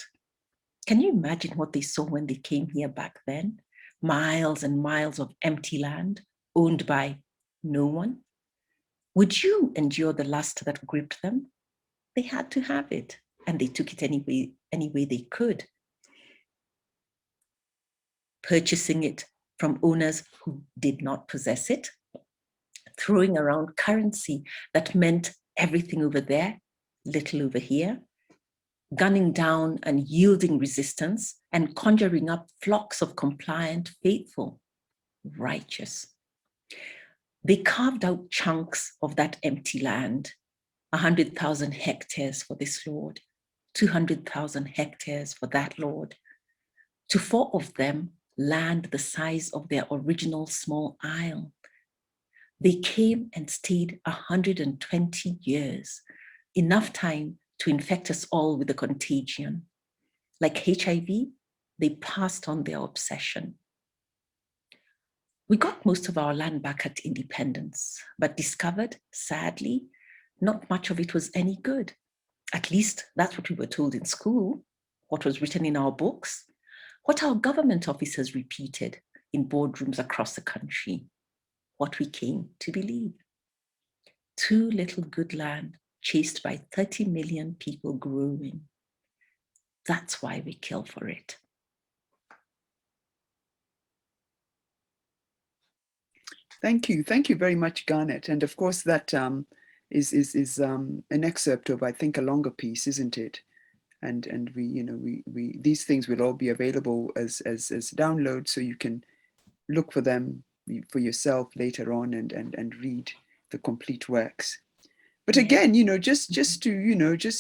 Can you imagine what they saw when they came here back then? Miles and miles of empty land owned by no one. Would you endure the lust that gripped them? They had to have it, and they took it any way they could, purchasing it from owners who did not possess it, throwing around currency that meant everything over there, little over here, gunning down and yielding resistance, and conjuring up flocks of compliant, faithful, righteous. They carved out chunks of that empty land, 100,000 hectares for this lord, 200,000 hectares for that lord. To 4 of them, land the size of their original small isle. They came and stayed 120 years, enough time to infect us all with the contagion. Like HIV, they passed on their obsession. We got most of our land back at independence, but discovered, sadly, not much of it was any good. At least that's what we were told in school, what was written in our books, what our government officers repeated in boardrooms across the country, what we came to believe. Too little good land chased by 30 million people growing. That's why we kill for it. Thank you very much, Garnet. And of course, that is an excerpt of, I think, a longer piece, isn't it? And we these things will all be available as downloads, so you can look for them for yourself later on and read the complete works. But again, just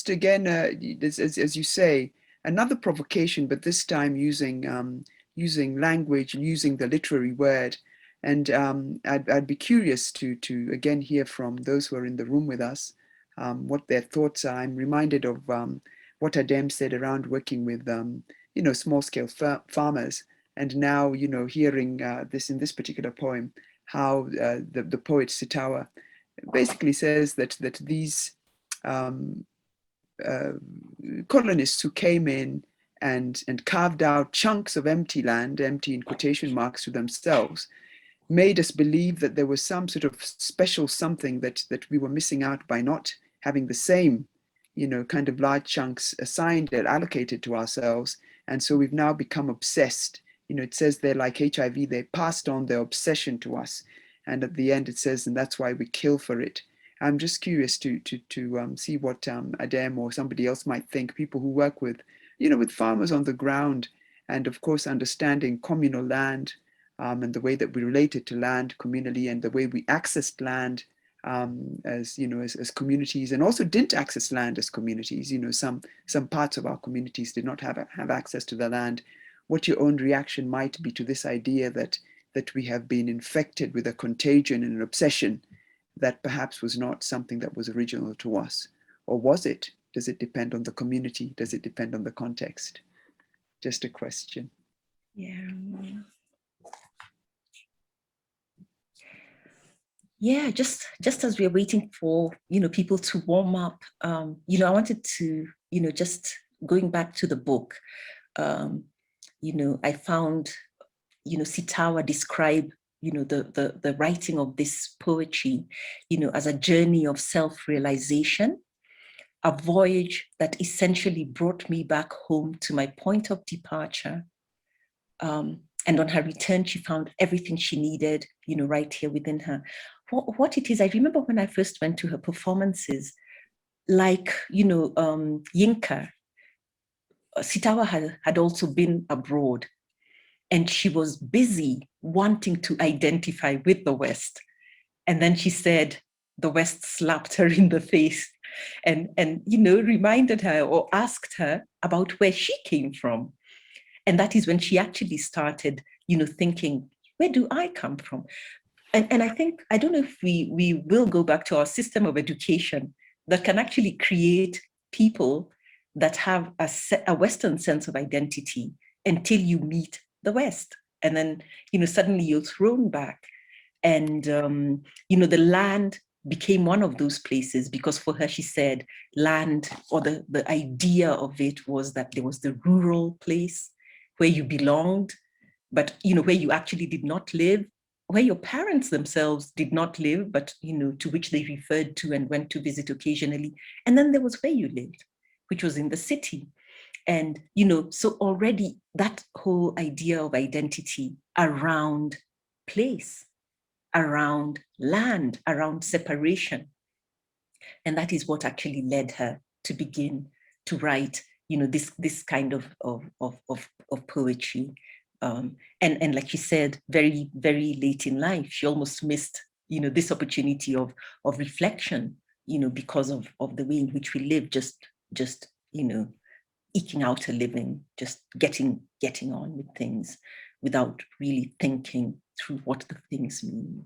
again, as you say, another provocation, but this time using language and using the literary word. And I'd be curious to again hear from those who are in the room with us what their thoughts are. I'm reminded of what Adem said around working with small scale farmers, and now hearing this in this particular poem, how the poet Sitawa basically says that these colonists who came in and carved out chunks of empty land, empty in quotation marks, to themselves, made us believe that there was some sort of special something that we were missing out by not having the same, kind of large chunks assigned and allocated to ourselves. And so we've now become obsessed. It says they're like HIV, they passed on their obsession to us. And at the end it says, and that's why we kill for it. I'm just curious to see what Adem or somebody else might think, people who work with, with farmers on the ground, and of course, understanding communal land and the way that we related to land communally and the way we accessed land as communities, and also didn't access land as communities. Some parts of our communities did not have access to the land. What your own reaction might be to this idea that we have been infected with a contagion and an obsession that perhaps was not something that was original to us. Or was it? Does it depend on the community? Does it depend on the context? Just a question. Yeah. Yeah, just as we're waiting for, people to warm up, I wanted to, just going back to the book, I found, Sitawa describe, the writing of this poetry, as a journey of self-realization, a voyage that essentially brought me back home to my point of departure. And on her return, she found everything she needed, right here within her. What it is, I remember when I first went to her performances, like, Yinka, Sitawa had also been abroad, and she was busy wanting to identify with the West. And then she said, the West slapped her in the face and reminded her or asked her about where she came from. And that is when she actually started, thinking, where do I come from? And I think, I don't know if we will go back to our system of education that can actually create people that have a Western sense of identity until you meet the West. And then, suddenly you're thrown back. And, the land became one of those places, because for her, she said, land, or the idea of it was that there was the rural place where you belonged, but, where you actually did not live, where your parents themselves did not live, but, to which they referred to and went to visit occasionally. And then there was where you lived, which was in the city. And, so already that whole idea of identity around place, around land, around separation. And that is what actually led her to begin to write, this kind of poetry. And like she said, very, very late in life, she almost missed, this opportunity of reflection, because of the way in which we live, just eking out a living, just getting on with things without really thinking through what the things mean.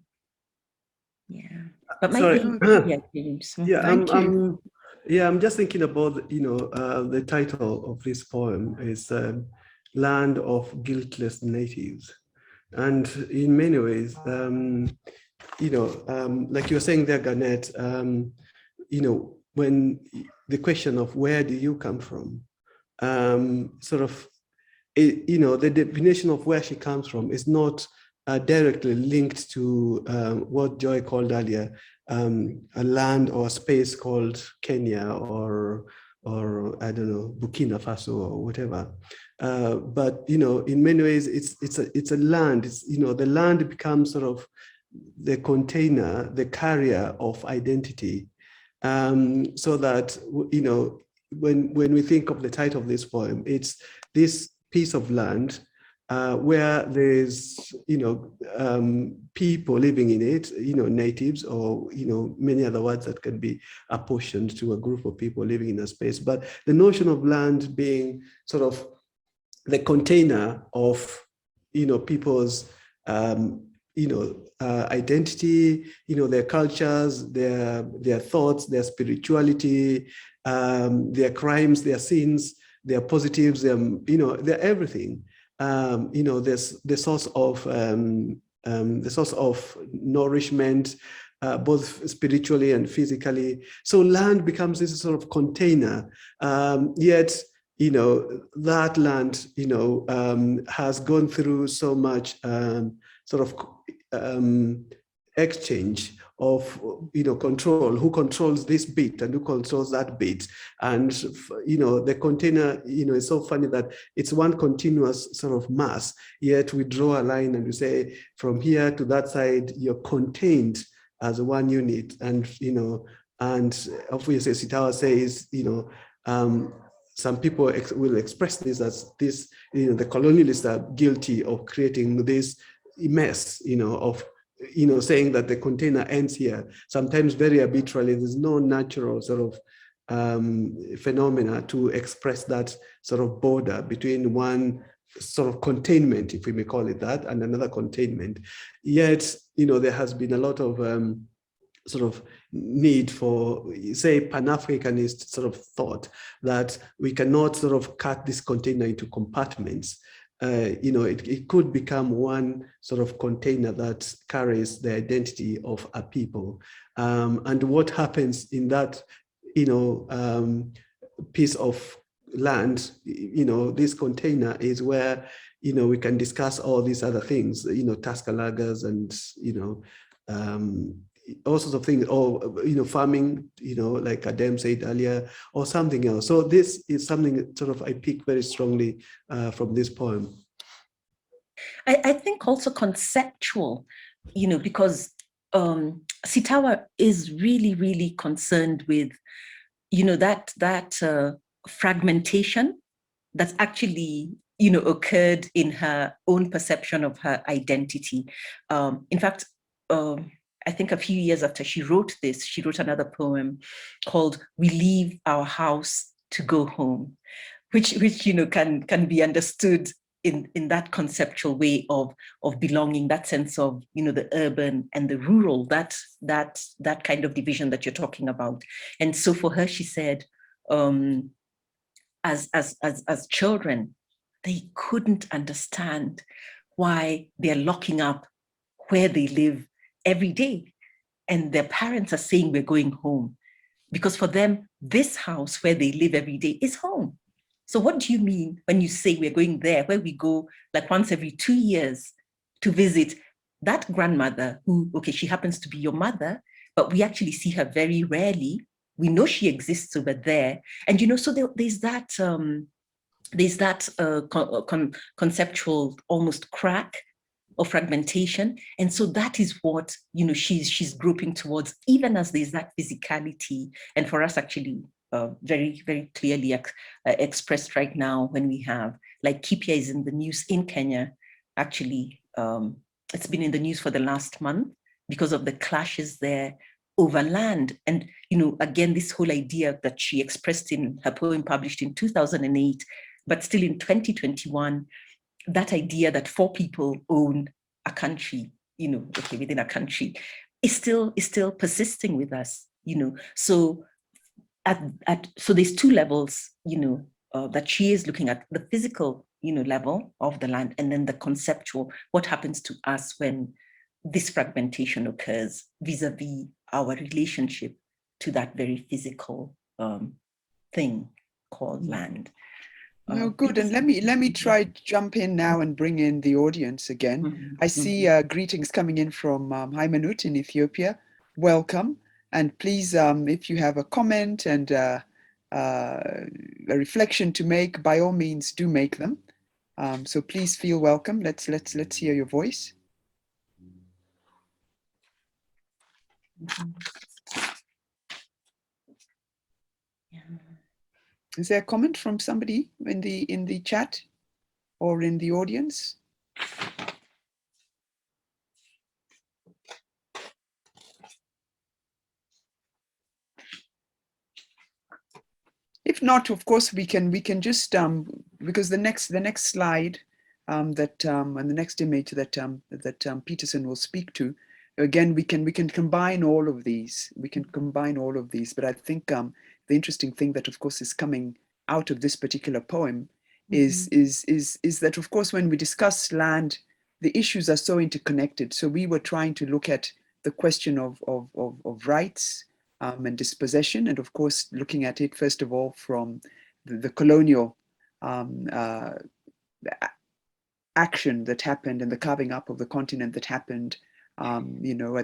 Yeah. But James. I'm just thinking about, the title of this poem is Land of Guiltless Natives. And in many ways, like you were saying there, Garnett, when the question of where do you come from, the definition of where she comes from is not directly linked to what Joy called earlier, a land or a space called Kenya or I don't know, Burkina Faso or whatever. But in many ways, it's a land. It's the land becomes sort of the container, the carrier of identity, so that when we think of the title of this poem, it's this piece of land where there's people living in it, natives, or many other words that can be apportioned to a group of people living in a space. But the notion of land being sort of the container of people's identity, their cultures, their thoughts, their spirituality, their crimes, their sins, their positives, their everything. There's the source of nourishment, both spiritually and physically. So land becomes this sort of container. Yet, that land, has gone through so much exchange of control, who controls this bit and who controls that bit. And the container is so funny that it's one continuous sort of mass, yet we draw a line and we say from here to that side you're contained as one unit. And, and obviously Sitawa says, some people will express this as this, the colonialists are guilty of creating this mess, of, saying that the container ends here, sometimes very arbitrarily. There's no natural sort of phenomena to express that sort of border between one sort of containment, if we may call it that, and another containment. Yet, there has been a lot of sort of need for, say, Pan-Africanist sort of thought that we cannot sort of cut this container into compartments. It could become one sort of container that carries the identity of a people. And what happens in that, piece of land, this container is where, we can discuss all these other things, Tascalagas and, all sorts of things, or, farming, like Adem said earlier, or something else. So this is something sort of I pick very strongly from this poem. I think also conceptual, because Sitawa is really, really concerned with, that fragmentation that's actually, occurred in her own perception of her identity. In fact, I think a few years after she wrote this, she wrote another poem called "We Leave Our House to Go Home," which can be understood in that conceptual way of belonging, that sense of the urban and the rural, that kind of division that you're talking about. And so for her, she said, as children, they couldn't understand why they're locking up where they live every day, and their parents are saying we're going home, because for them this house where they live every day is home. So what do you mean when you say we're going there, where we go like once every 2 years to visit that grandmother who, okay, she happens to be your mother, but we actually see her very rarely. We know she exists over there. And so there's that conceptual almost crack or fragmentation. And so that is what she's groping towards, even as there's that physicality. And for us, actually, very, very clearly expressed right now, when we have, like, Kipia is in the news in Kenya. Actually, it's been in the news for the last month because of the clashes there over land. And, again, this whole idea that she expressed in her poem published in 2008, but still in 2021, that idea that 4 people own a country, within a country, is still persisting with us, So so there's 2 levels, that she is looking at: the physical, level of the land, and then the conceptual, what happens to us when this fragmentation occurs vis-a-vis our relationship to that very physical thing called land. No, good. And let me try to jump in now and bring in the audience again. Mm-hmm. I see greetings coming in from Haimanut in Ethiopia. Welcome. And please, if you have a comment and a reflection to make, by all means, do make them. So please feel welcome. Let's hear your voice. Mm-hmm. Yeah. Is there a comment from somebody in the chat or in the audience? If not, of course, we can just because the next slide and the next image that Peterson will speak to, again, we can combine all of these. We can combine all of these. But I think the interesting thing that, of course, is coming out of this particular poem is that, of course, when we discuss land, the issues are so interconnected. So we were trying to look at the question of rights and dispossession, and of course, looking at it first of all from the colonial action that happened and the carving up of the continent that happened, at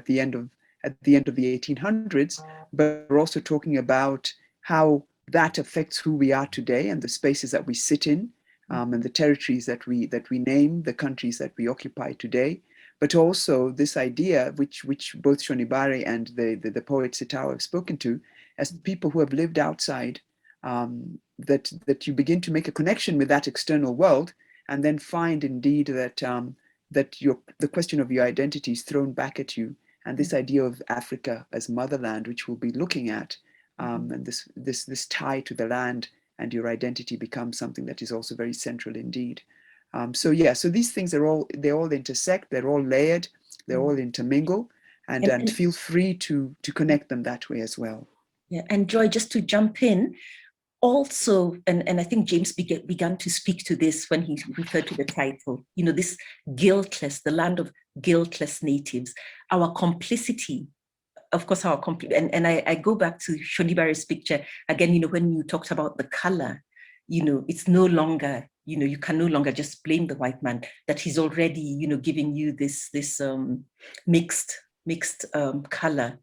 the end of the 1800s. But we're also talking about how that affects who we are today and the spaces that we sit in, and the territories that we name, the countries that we occupy today. but also this idea, which both Shonibare and the poet Sitao have spoken to, as people who have lived outside, that you begin to make a connection with that external world, and then find indeed that the question of your identity is thrown back at you, and this idea of Africa as motherland, which we'll be looking at, and this tie to the land and your identity becomes something that is also very central indeed. So these things they all intersect, they're all layered, they're all intermingle, and feel free to connect them that way as well. Yeah, and Joy, just to jump in, also, and I think James began to speak to this when he referred to the title, this guiltless, the land of guiltless natives, our complicity, of course, and I go back to Shonibare's picture again, when you talked about the color, it's no longer, you can no longer just blame the white man, that he's already, giving you this mixed color,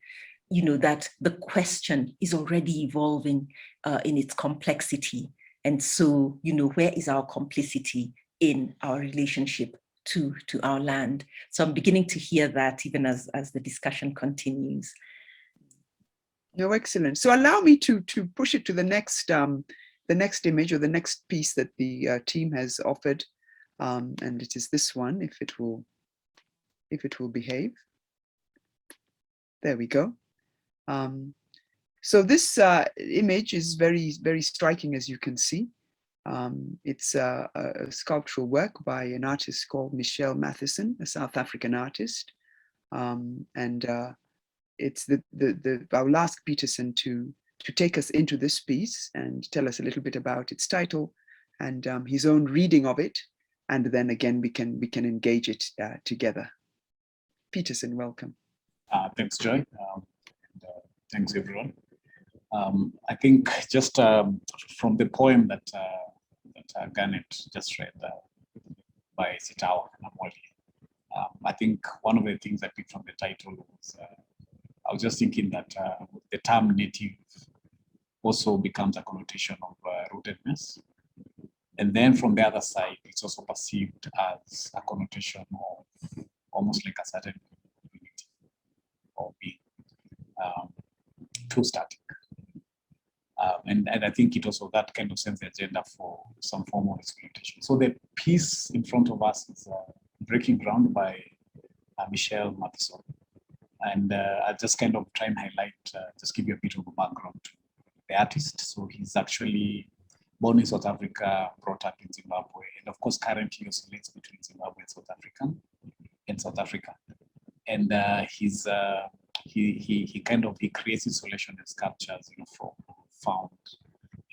that the question is already evolving in its complexity. And so, where is our complicity in our relationship to our land? So I'm beginning to hear that even as the discussion continues. No, excellent. So allow me to push it to the next image, or the next piece that the team has offered, and it is this one, if it will behave. There we go. So this image is very, very striking, as you can see. It's a sculptural work by an artist called Michelle Matheson, a South African artist. I'll ask Peterson to take us into this piece and tell us a little bit about its title and his own reading of it. And then again, we can engage it together. Peterson, welcome. Thanks, Joy. Thanks, everyone. I think just from the poem that Garnet just read by Sitao Namwali, I think one of the things I picked from the title was I was just thinking that the term native also becomes a connotation of rootedness. And then from the other side, it's also perceived as a connotation of almost like a certain unity or being too static. And I think it also that kind of sets the agenda for some form of exploitation. So the piece in front of us is Breaking Ground by Michelle Matheson. And I'll just kind of try and highlight, just give you a bit of a background to the artist. So he's actually born in South Africa, brought up in Zimbabwe, and of course currently oscillates between Zimbabwe and South Africa. And he creates installation and sculptures, from found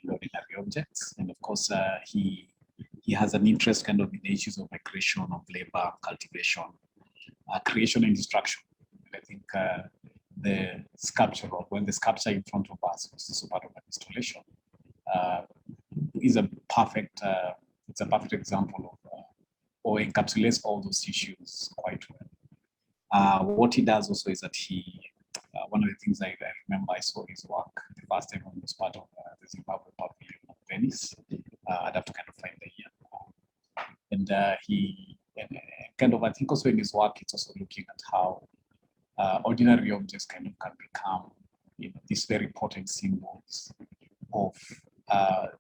in ordinary objects. And of course, he has an interest kind of in the issues of migration, of labor, cultivation, creation and destruction. And I think the sculpture, or when the sculpture in front of us, which is also part of an installation, is a perfect example of, or encapsulates all those issues quite well. What he does also is that one of the things I remember I saw his work the first time when he was part of the Zimbabwe Pavilion of Venice. I'd have to kind of find the year. And I think also in his work, it's also looking at how ordinary objects kind of can become, these very potent symbols of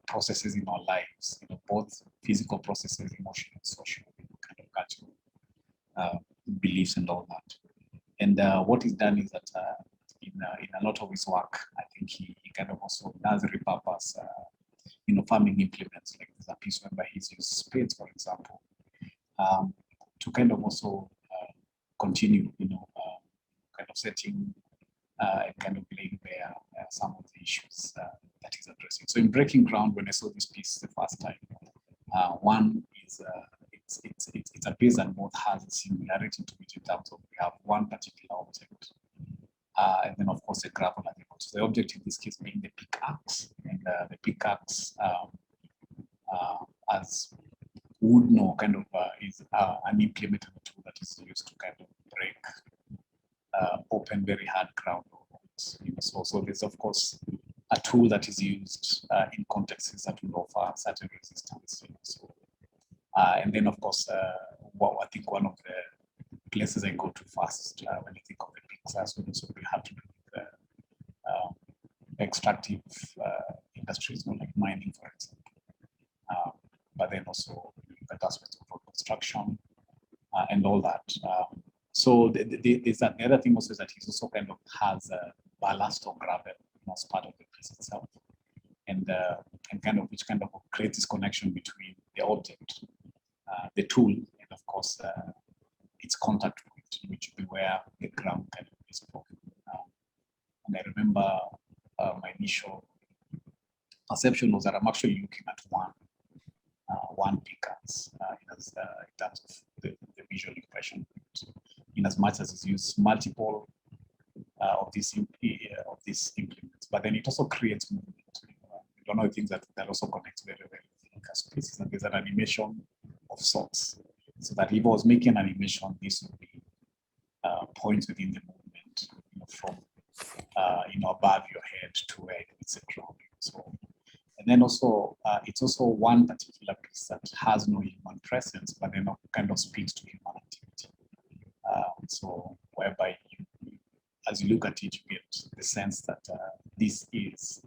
processes in our lives, both physical processes, emotional, social, kind of cultural beliefs and all that. And what he's done is that in a lot of his work, I think he kind of also does repurpose, farming implements. Like there's a piece where he's used spades, for example, to kind of also continue, kind of setting and kind of laying bare some of the issues that he's addressing. So in Breaking Ground, when I saw this piece the first time, one is it's a piece that both has a similarity to it in terms of we have one particular object, and then of course a gravel at the bottom. So the object in this case being the pickaxe, and the pickaxe, as wood kind of is an implementable tool that is used to kind of break open very hard ground. So there's of course a tool that is used in contexts that will offer certain resistance. And then of course, I think one of the places I go to first when I think of the peaks would also have to do with extractive industries, like mining, for example. But then also the aspects of road construction and all that. So there's that. The other thing also is that he also kind of has a ballast or gravel as part of the piece itself, and kind of which kind of creates this connection between the object, the tool, and of course its contact point, which would be where the ground kind of is broken. And I remember my initial perception was that I'm actually looking at one pickers in terms of the visual impression, in as much as it's used multiple of these implements, but then it also creates movement. One of the things that also connects very well with picker space is that there's an animation of sorts, so that if I was making an animation, this would be points within the movement, from above your head to where it hits the ground. So, and then also it's also one particular piece that has no human presence, but then kind of speaks to human activity. So whereby as you look at it, you get the sense that this is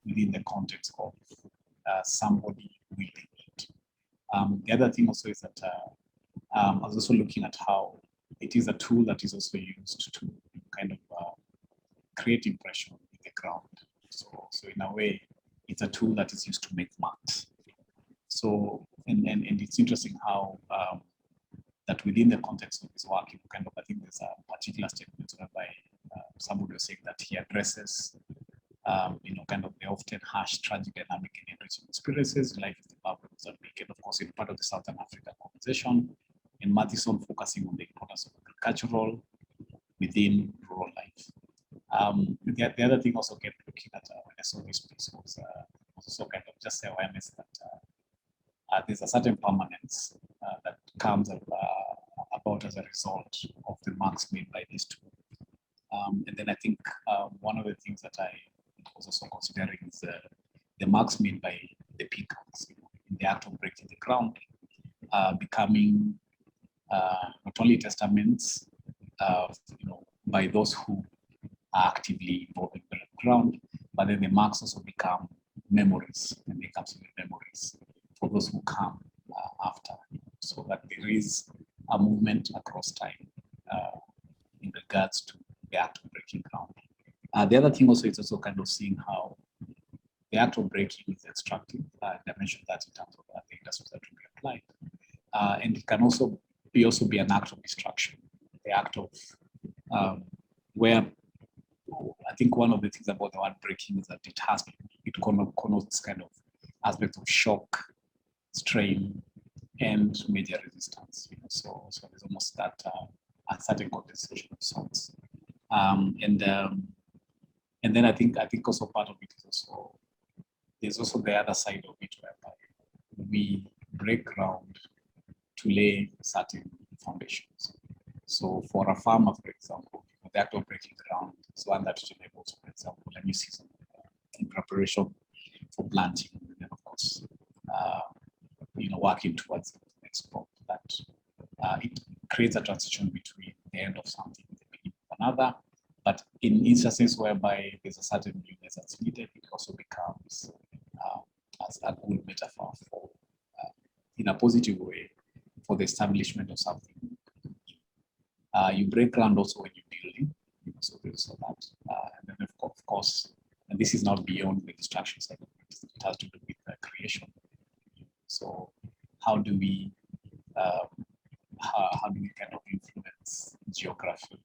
within the context of somebody wielding it. The other thing also is that I was also looking at how it is a tool that is also used to kind of create impression in the ground. So in a way, it's a tool that is used to make marks. So, and it's interesting how that within the context of his work, kind of, I think there's a particular statement whereby somebody was saying that he addresses, kind of the often harsh, tragic, dynamic, and enriching experiences in life of the Bible Mozambique, and of course, in part of the Southern African conversation, and Matheson focusing on the importance of agricultural within rural life. The other thing also kept looking at when I saw this piece was also kind of just the awareness that there's a certain permanence that comes about as a result of the marks made by these two. And then I think one of the things that I was also considering is the marks made by the pickers in the act of breaking the ground, becoming not only testaments, by those who are actively involved in the ground, but then the marks also become memories, and they become memories for those who come after, so that there is a movement across time in regards to the act of breaking ground. The other thing also is also kind of seeing how the act of breaking is extractive. I mentioned that in terms of the industries that will be applied. And it can also be an act of destruction, the act of where I think one of the things about the word breaking is that it connotes kind of aspect of shock, strain, and major resistance. So there's almost that uncertain condensation of sorts. And then I think also part of it is also there's also the other side of it whereby we break ground to lay certain foundations. So for a farmer, for example, the act of breaking ground is one that enables, for example, a new season in preparation for planting, and then of course, working towards the next crop. That it creates a transition between the end of something and the beginning of another. But in instances whereby there's a certain newness that's needed, it also becomes as a good metaphor for, in a positive way, for the establishment of something. You break ground also when you're building, so there's that. And then of course, and this is not beyond the destruction side of it, it has to do with creation. So how do we kind of influence geography?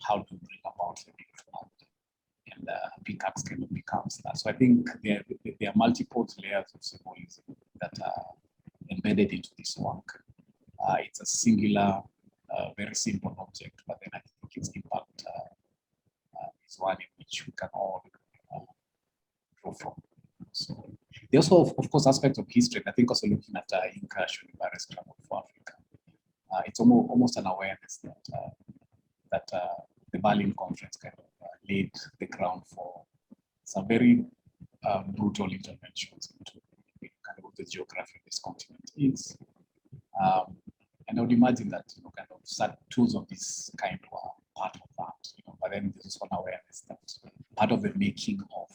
How to bring about the big flood? And pickaxe kind of becomes that. So I think there are multiple layers of symbolism that are embedded into this work. It's a singular, very simple object, but then I think its impact is one in which we can all draw from. So there's also, of course, aspects of history. I think also looking at Inca Shunibare's struggle for Africa. It's almost an awareness that the Berlin Conference kind of laid the ground for some very brutal interventions into kind of the geography of this continent is. And I would imagine that, kind of certain tools of this kind were part of that, but then there's also an awareness that part of the making of,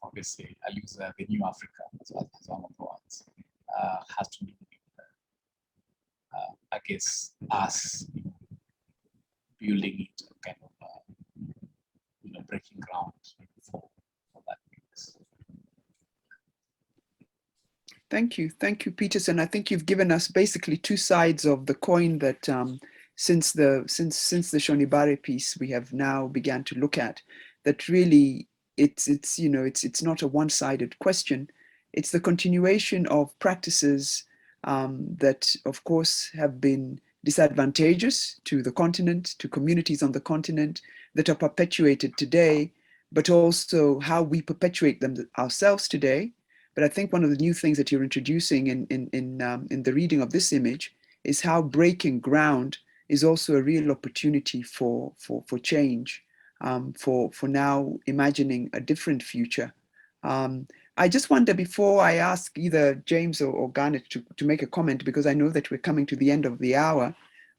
obviously, I use the new Africa as one of the words, has to do with, I guess, us building it, kind of, breaking ground for that piece. Thank you, Peterson. I think you've given us basically two sides of the coin that since the Shonibare piece we have now began to look at. That really it's not a one-sided question. It's the continuation of practices that, of course, have been disadvantageous to the continent, to communities on the continent, that are perpetuated today, but also how we perpetuate them ourselves today. But I think one of the new things that you're introducing in the reading of this image is how breaking ground is also a real opportunity for change, for now imagining a different future. I just wonder, before I ask either James or Garnet to make a comment, because I know that we're coming to the end of the hour,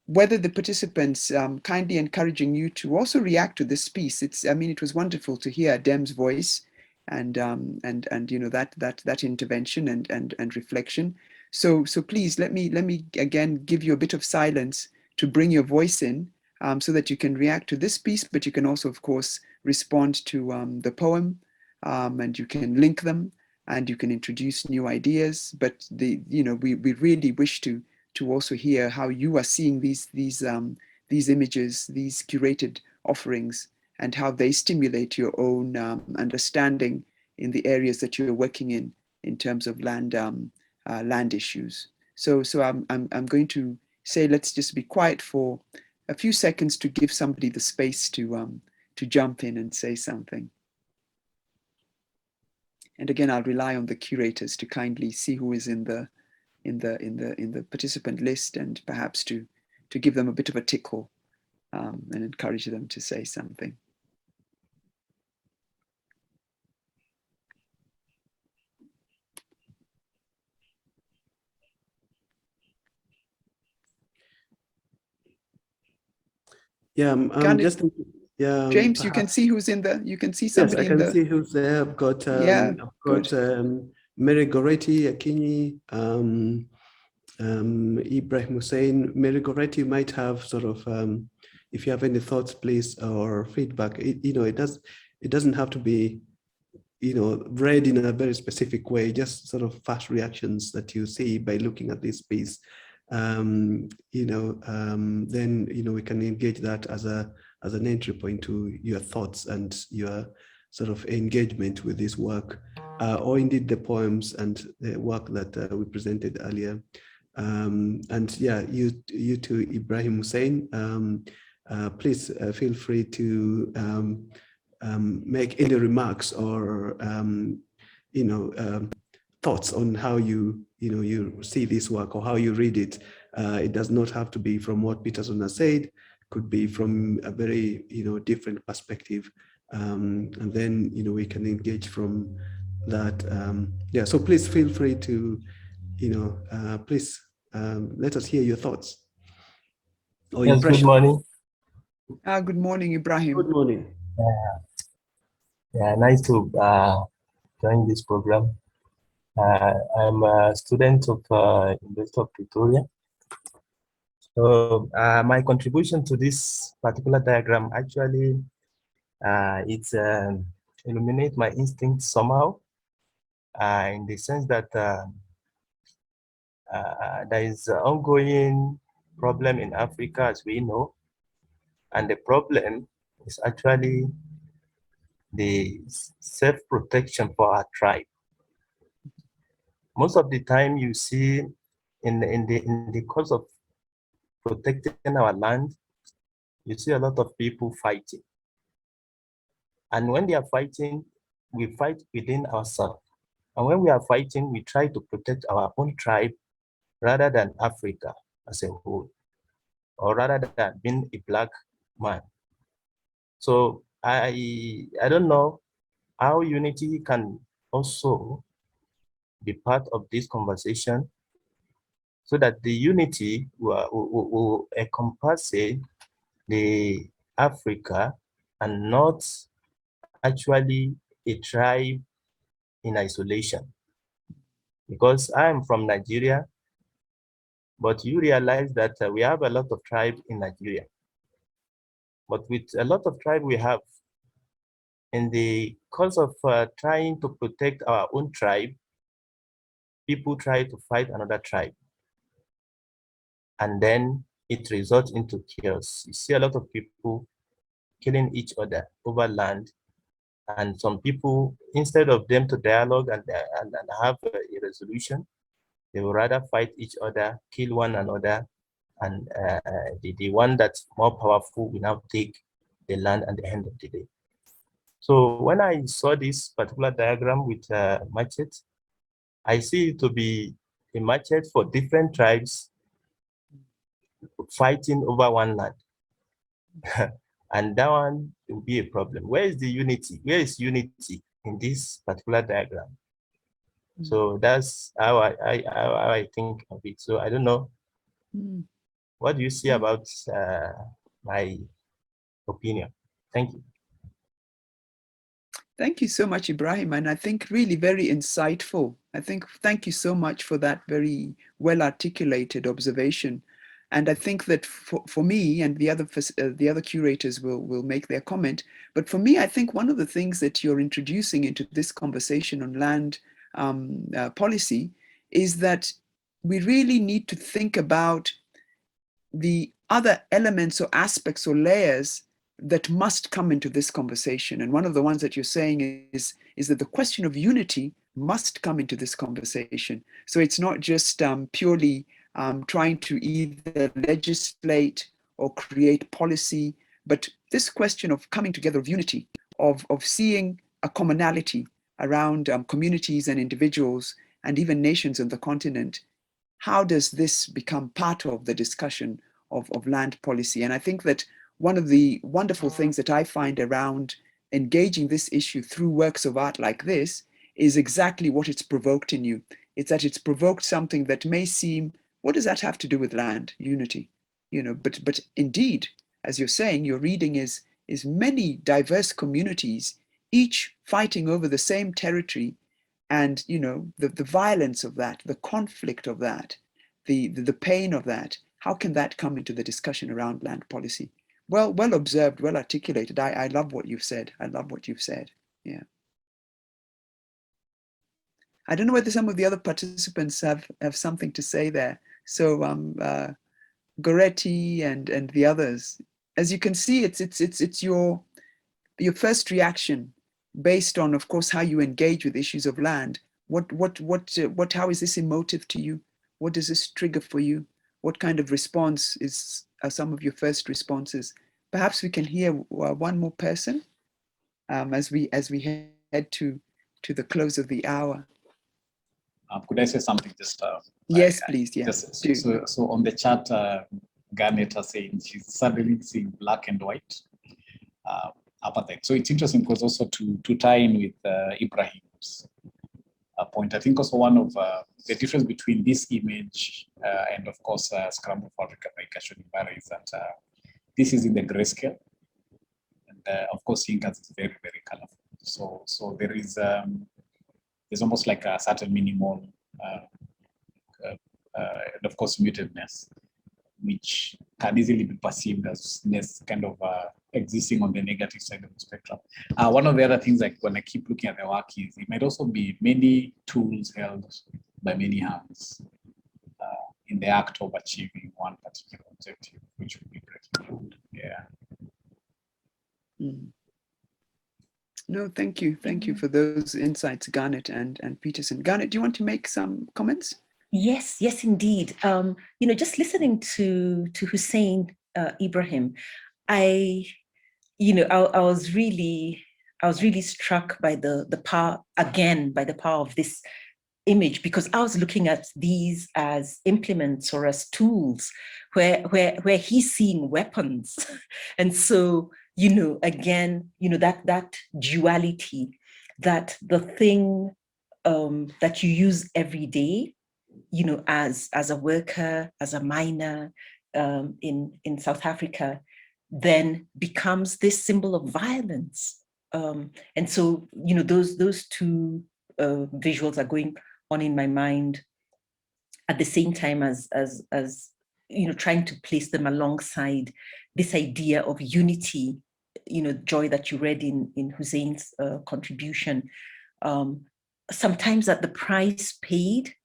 whether the participants, kindly encouraging you to also react to this piece. It was wonderful to hear Dem's voice and that intervention and reflection. So please let me again give you a bit of silence to bring your voice in, so that you can react to this piece, but you can also, of course, respond to the poem, and you can link them and you can introduce new ideas. But we really wish to also hear how you are seeing these images, these curated offerings, and how they stimulate your own understanding in the areas that you're working in terms of land issues. So I'm going to say, let's just be quiet for a few seconds to give somebody the space to jump in and say something. And again, I'll rely on the curators to kindly see who is in the participant list, and perhaps to give them a bit of a tickle, and encourage them to say something. Yeah, I'm just yeah. James, you can see who's in the. You can see somebody. Yes, I can see who's there. I've got Mary Goretti, Akinyi, Ibrahim Hussein. Mary Goretti, you might have sort of, if you have any thoughts, please, or feedback. It doesn't have to be, read in a very specific way. Just sort of fast reactions that you see by looking at this piece. Then we can engage that as an entry point to your thoughts and your sort of engagement with this work, or indeed the poems and the work that we presented earlier. And yeah, you too, Ibrahim Hussein, please feel free to make any remarks or thoughts on how you see this work or how you read it. It does not have to be from what Peterson has said. Could be from a very different perspective, and then we can engage from that. Yeah, so please feel free to please let us hear your thoughts or yes, impressions. good morning. Good morning, Ibrahim. Good morning. Yeah, nice to join this program. I'm a student of University of Pretoria. So my contribution to this particular diagram actually it's illuminate my instincts somehow, in the sense that there is an ongoing problem in Africa, as we know, and the problem is actually the self-protection for our tribe. Most of the time you see in the course of protecting our land, you see a lot of people fighting. And when they are fighting, we fight within ourselves. And when we are fighting, we try to protect our own tribe rather than Africa as a whole, or rather than being a black man. So I don't know how unity can also be part of this conversation, so that the unity will encompass the Africa and not actually a tribe in isolation. Because I am from Nigeria, but you realize that we have a lot of tribes in Nigeria. But with a lot of tribes we have, in the course of trying to protect our own tribe, people try to fight another tribe. And then it results into chaos. You see a lot of people killing each other over land. And some people, instead of them to dialogue and have a resolution, they would rather fight each other, kill one another, and the one that's more powerful will now take the land at the end of the day. So when I saw this particular diagram with machete, I see it to be a machete for different tribes fighting over one land. And that one will be a problem. Where is the unity? Where is unity in this particular diagram? Mm. So that's how I think of it. So I don't know. Mm. What do you see about my opinion? Thank you. Thank you so much, Ibrahim. And I think really very insightful. Thank you so much for that very well articulated observation. And I think that for me, and the other curators will make their comment, but for me, I think one of the things that you're introducing into this conversation on land policy is that we really need to think about the other elements or aspects or layers that must come into this conversation. And one of the ones that you're saying is that the question of unity must come into this conversation. So it's not just purely trying to either legislate or create policy, but this question of coming together of unity, of seeing a commonality around communities and individuals and even nations on the continent. How does this become part of the discussion of land policy? And I think that one of the wonderful things that I find around engaging this issue through works of art like this is exactly what it's provoked in you. It's that it's provoked something that may seem, what does that have to do with land unity? But indeed, as you're saying, your reading is many diverse communities, each fighting over the same territory. And the violence of that, the conflict of that, the pain of that, how can that come into the discussion around land policy? Well observed, well articulated. I love what you've said. I love what you've said. Yeah. I don't know whether some of the other participants have something to say there. So Goretti and the others, as you can see, it's your first reaction based on, of course, how you engage with issues of land. How is this emotive to you? What does this trigger for you? What kind of response are some of your first responses? Perhaps we can hear one more person as we head to the close of the hour. Could I say something? Just yes, please. Yeah. So on the chat, Garnet is saying she's suddenly seeing black and white. Apartheid. So it's interesting because also to tie in with Ibrahim's point, I think also one of the difference between this image and of course Scramble for Africa by Kashonibara is that this is in the grayscale, and of course Inkas is very, very colorful. So there is there's almost like a certain minimal and of course mutedness, which can easily be perceived as kind of existing on the negative side of the spectrum. One of the other things, like when I keep looking at the work, is it might also be many tools held by many hands in the act of achieving one particular objective, which would be breaking food. Yeah. Mm. No, thank you. Thank you for those insights, Garnet and Peterson. Garnet, do you want to make some comments? Yes, indeed. Just listening to Hussein Ibrahim, I was really struck by the power, again, by the power of this image, because I was looking at these as implements or as tools where he's seeing weapons. And so, again, that duality, that the thing that you use every day, you know, as a worker, as a miner in South Africa, then becomes this symbol of violence. And so, you know, those two visuals are going on in my mind at the same time as you know, trying to place them alongside this idea of unity, you know, Joy, that you read in Hussein's contribution. Sometimes that the price paid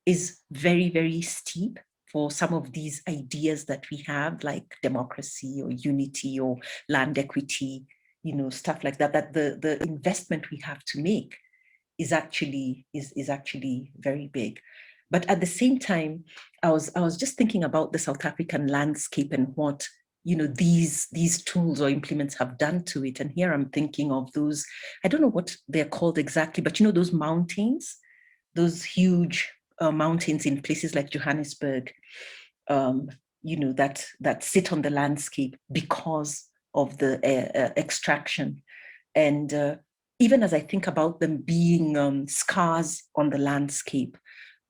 is very, very steep for some of these ideas that we have, like democracy or unity or land equity, you know, stuff like that, that the investment we have to make is actually very big. But at the same time, I was just thinking about the South African landscape and what, you know, these tools or implements have done to it. And here I'm thinking of those, I don't know what they're called exactly, but you know, those mountains, those huge mountains in places like Johannesburg, you know, that sit on the landscape because of the extraction. And even as I think about them being scars on the landscape,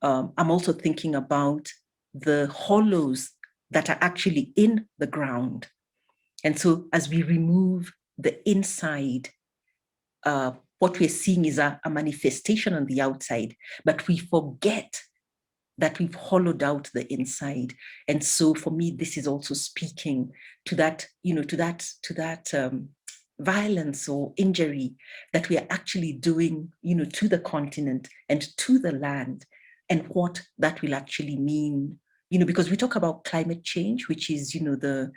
I'm also thinking about the hollows that are actually in the ground. And so as we remove the inside, what we're seeing is a manifestation on the outside, but we forget that we've hollowed out the inside. And so for me, this is also speaking to that, you know, to that violence or injury that we are actually doing, you know, to the continent and to the land, and what that will actually mean, you know, because we talk about climate change, which is, you know, the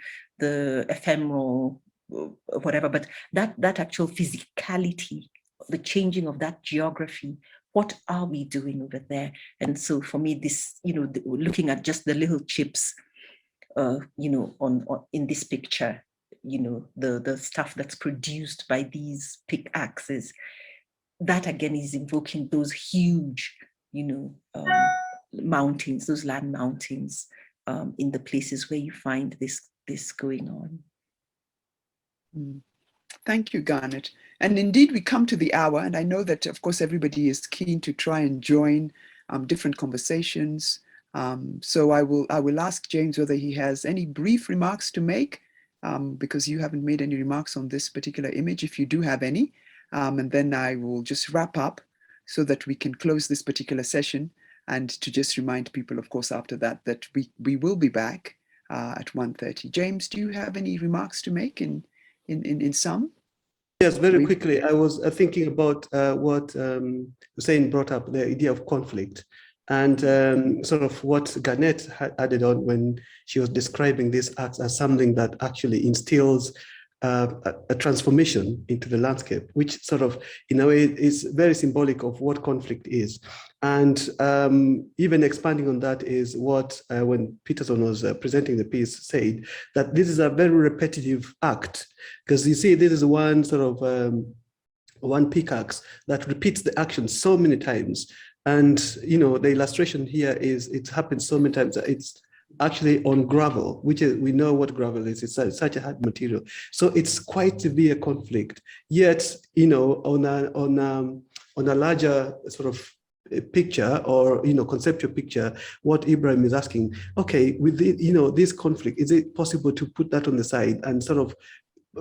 ephemeral whatever, but that actual physicality, the changing of that geography, what are we doing over there? And so for me, this, you know, looking at just the little chips, you know, on in this picture, you know, the stuff that's produced by these pickaxes, that again is invoking those huge, you know, mountains, those land mountains, in the places where you find this going on. Thank you, Garnet. And indeed, we come to the hour, and I know that, of course, everybody is keen to try and join different conversations. So I will ask James whether he has any brief remarks to make, because you haven't made any remarks on this particular image, if you do have any. And then I will just wrap up so that we can close this particular session, and to just remind people, of course, after that, that we will be back at 1:30. James, do you have any remarks to make in sum? Yes, very quickly. I was thinking about what Hussein brought up, the idea of conflict, and sort of what Garnet had added on when she was describing this act as something that actually instills a transformation into the landscape, which sort of, in a way, is very symbolic of what conflict is. And even expanding on that is what, when Peterson was presenting the piece, said that this is a very repetitive act, because you see, this is one sort of one pickaxe that repeats the action so many times. And, you know, the illustration here is it happens so many times that it's actually on gravel, which is, we know what gravel is. It's such a hard material. So it's quite severe conflict. Yet, you know, on a larger sort of picture, or, you know, conceptual picture, what Ibrahim is asking, okay, with the, you know, this conflict, is it possible to put that on the side and sort of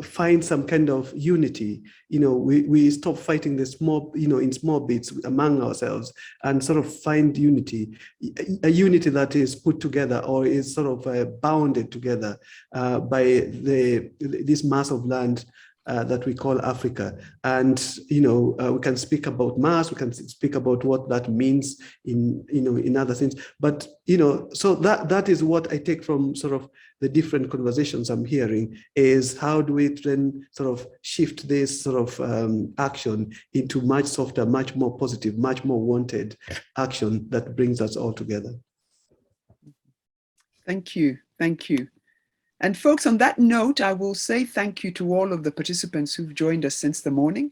find some kind of unity? You know, we stop fighting the small, you know, in small bits among ourselves, and sort of find unity, a unity that is put together or is sort of bounded together by this mass of land that we call Africa. And, you know, we can speak about mass, we can speak about what that means in, you know, in other things. But, you know, so that is what I take from sort of the different conversations I'm hearing, is how do we then sort of shift this sort of action into much softer, much more positive, much more wanted action that brings us all together. Thank you. Thank you. And folks, on that note, I will say thank you to all of the participants who've joined us since the morning.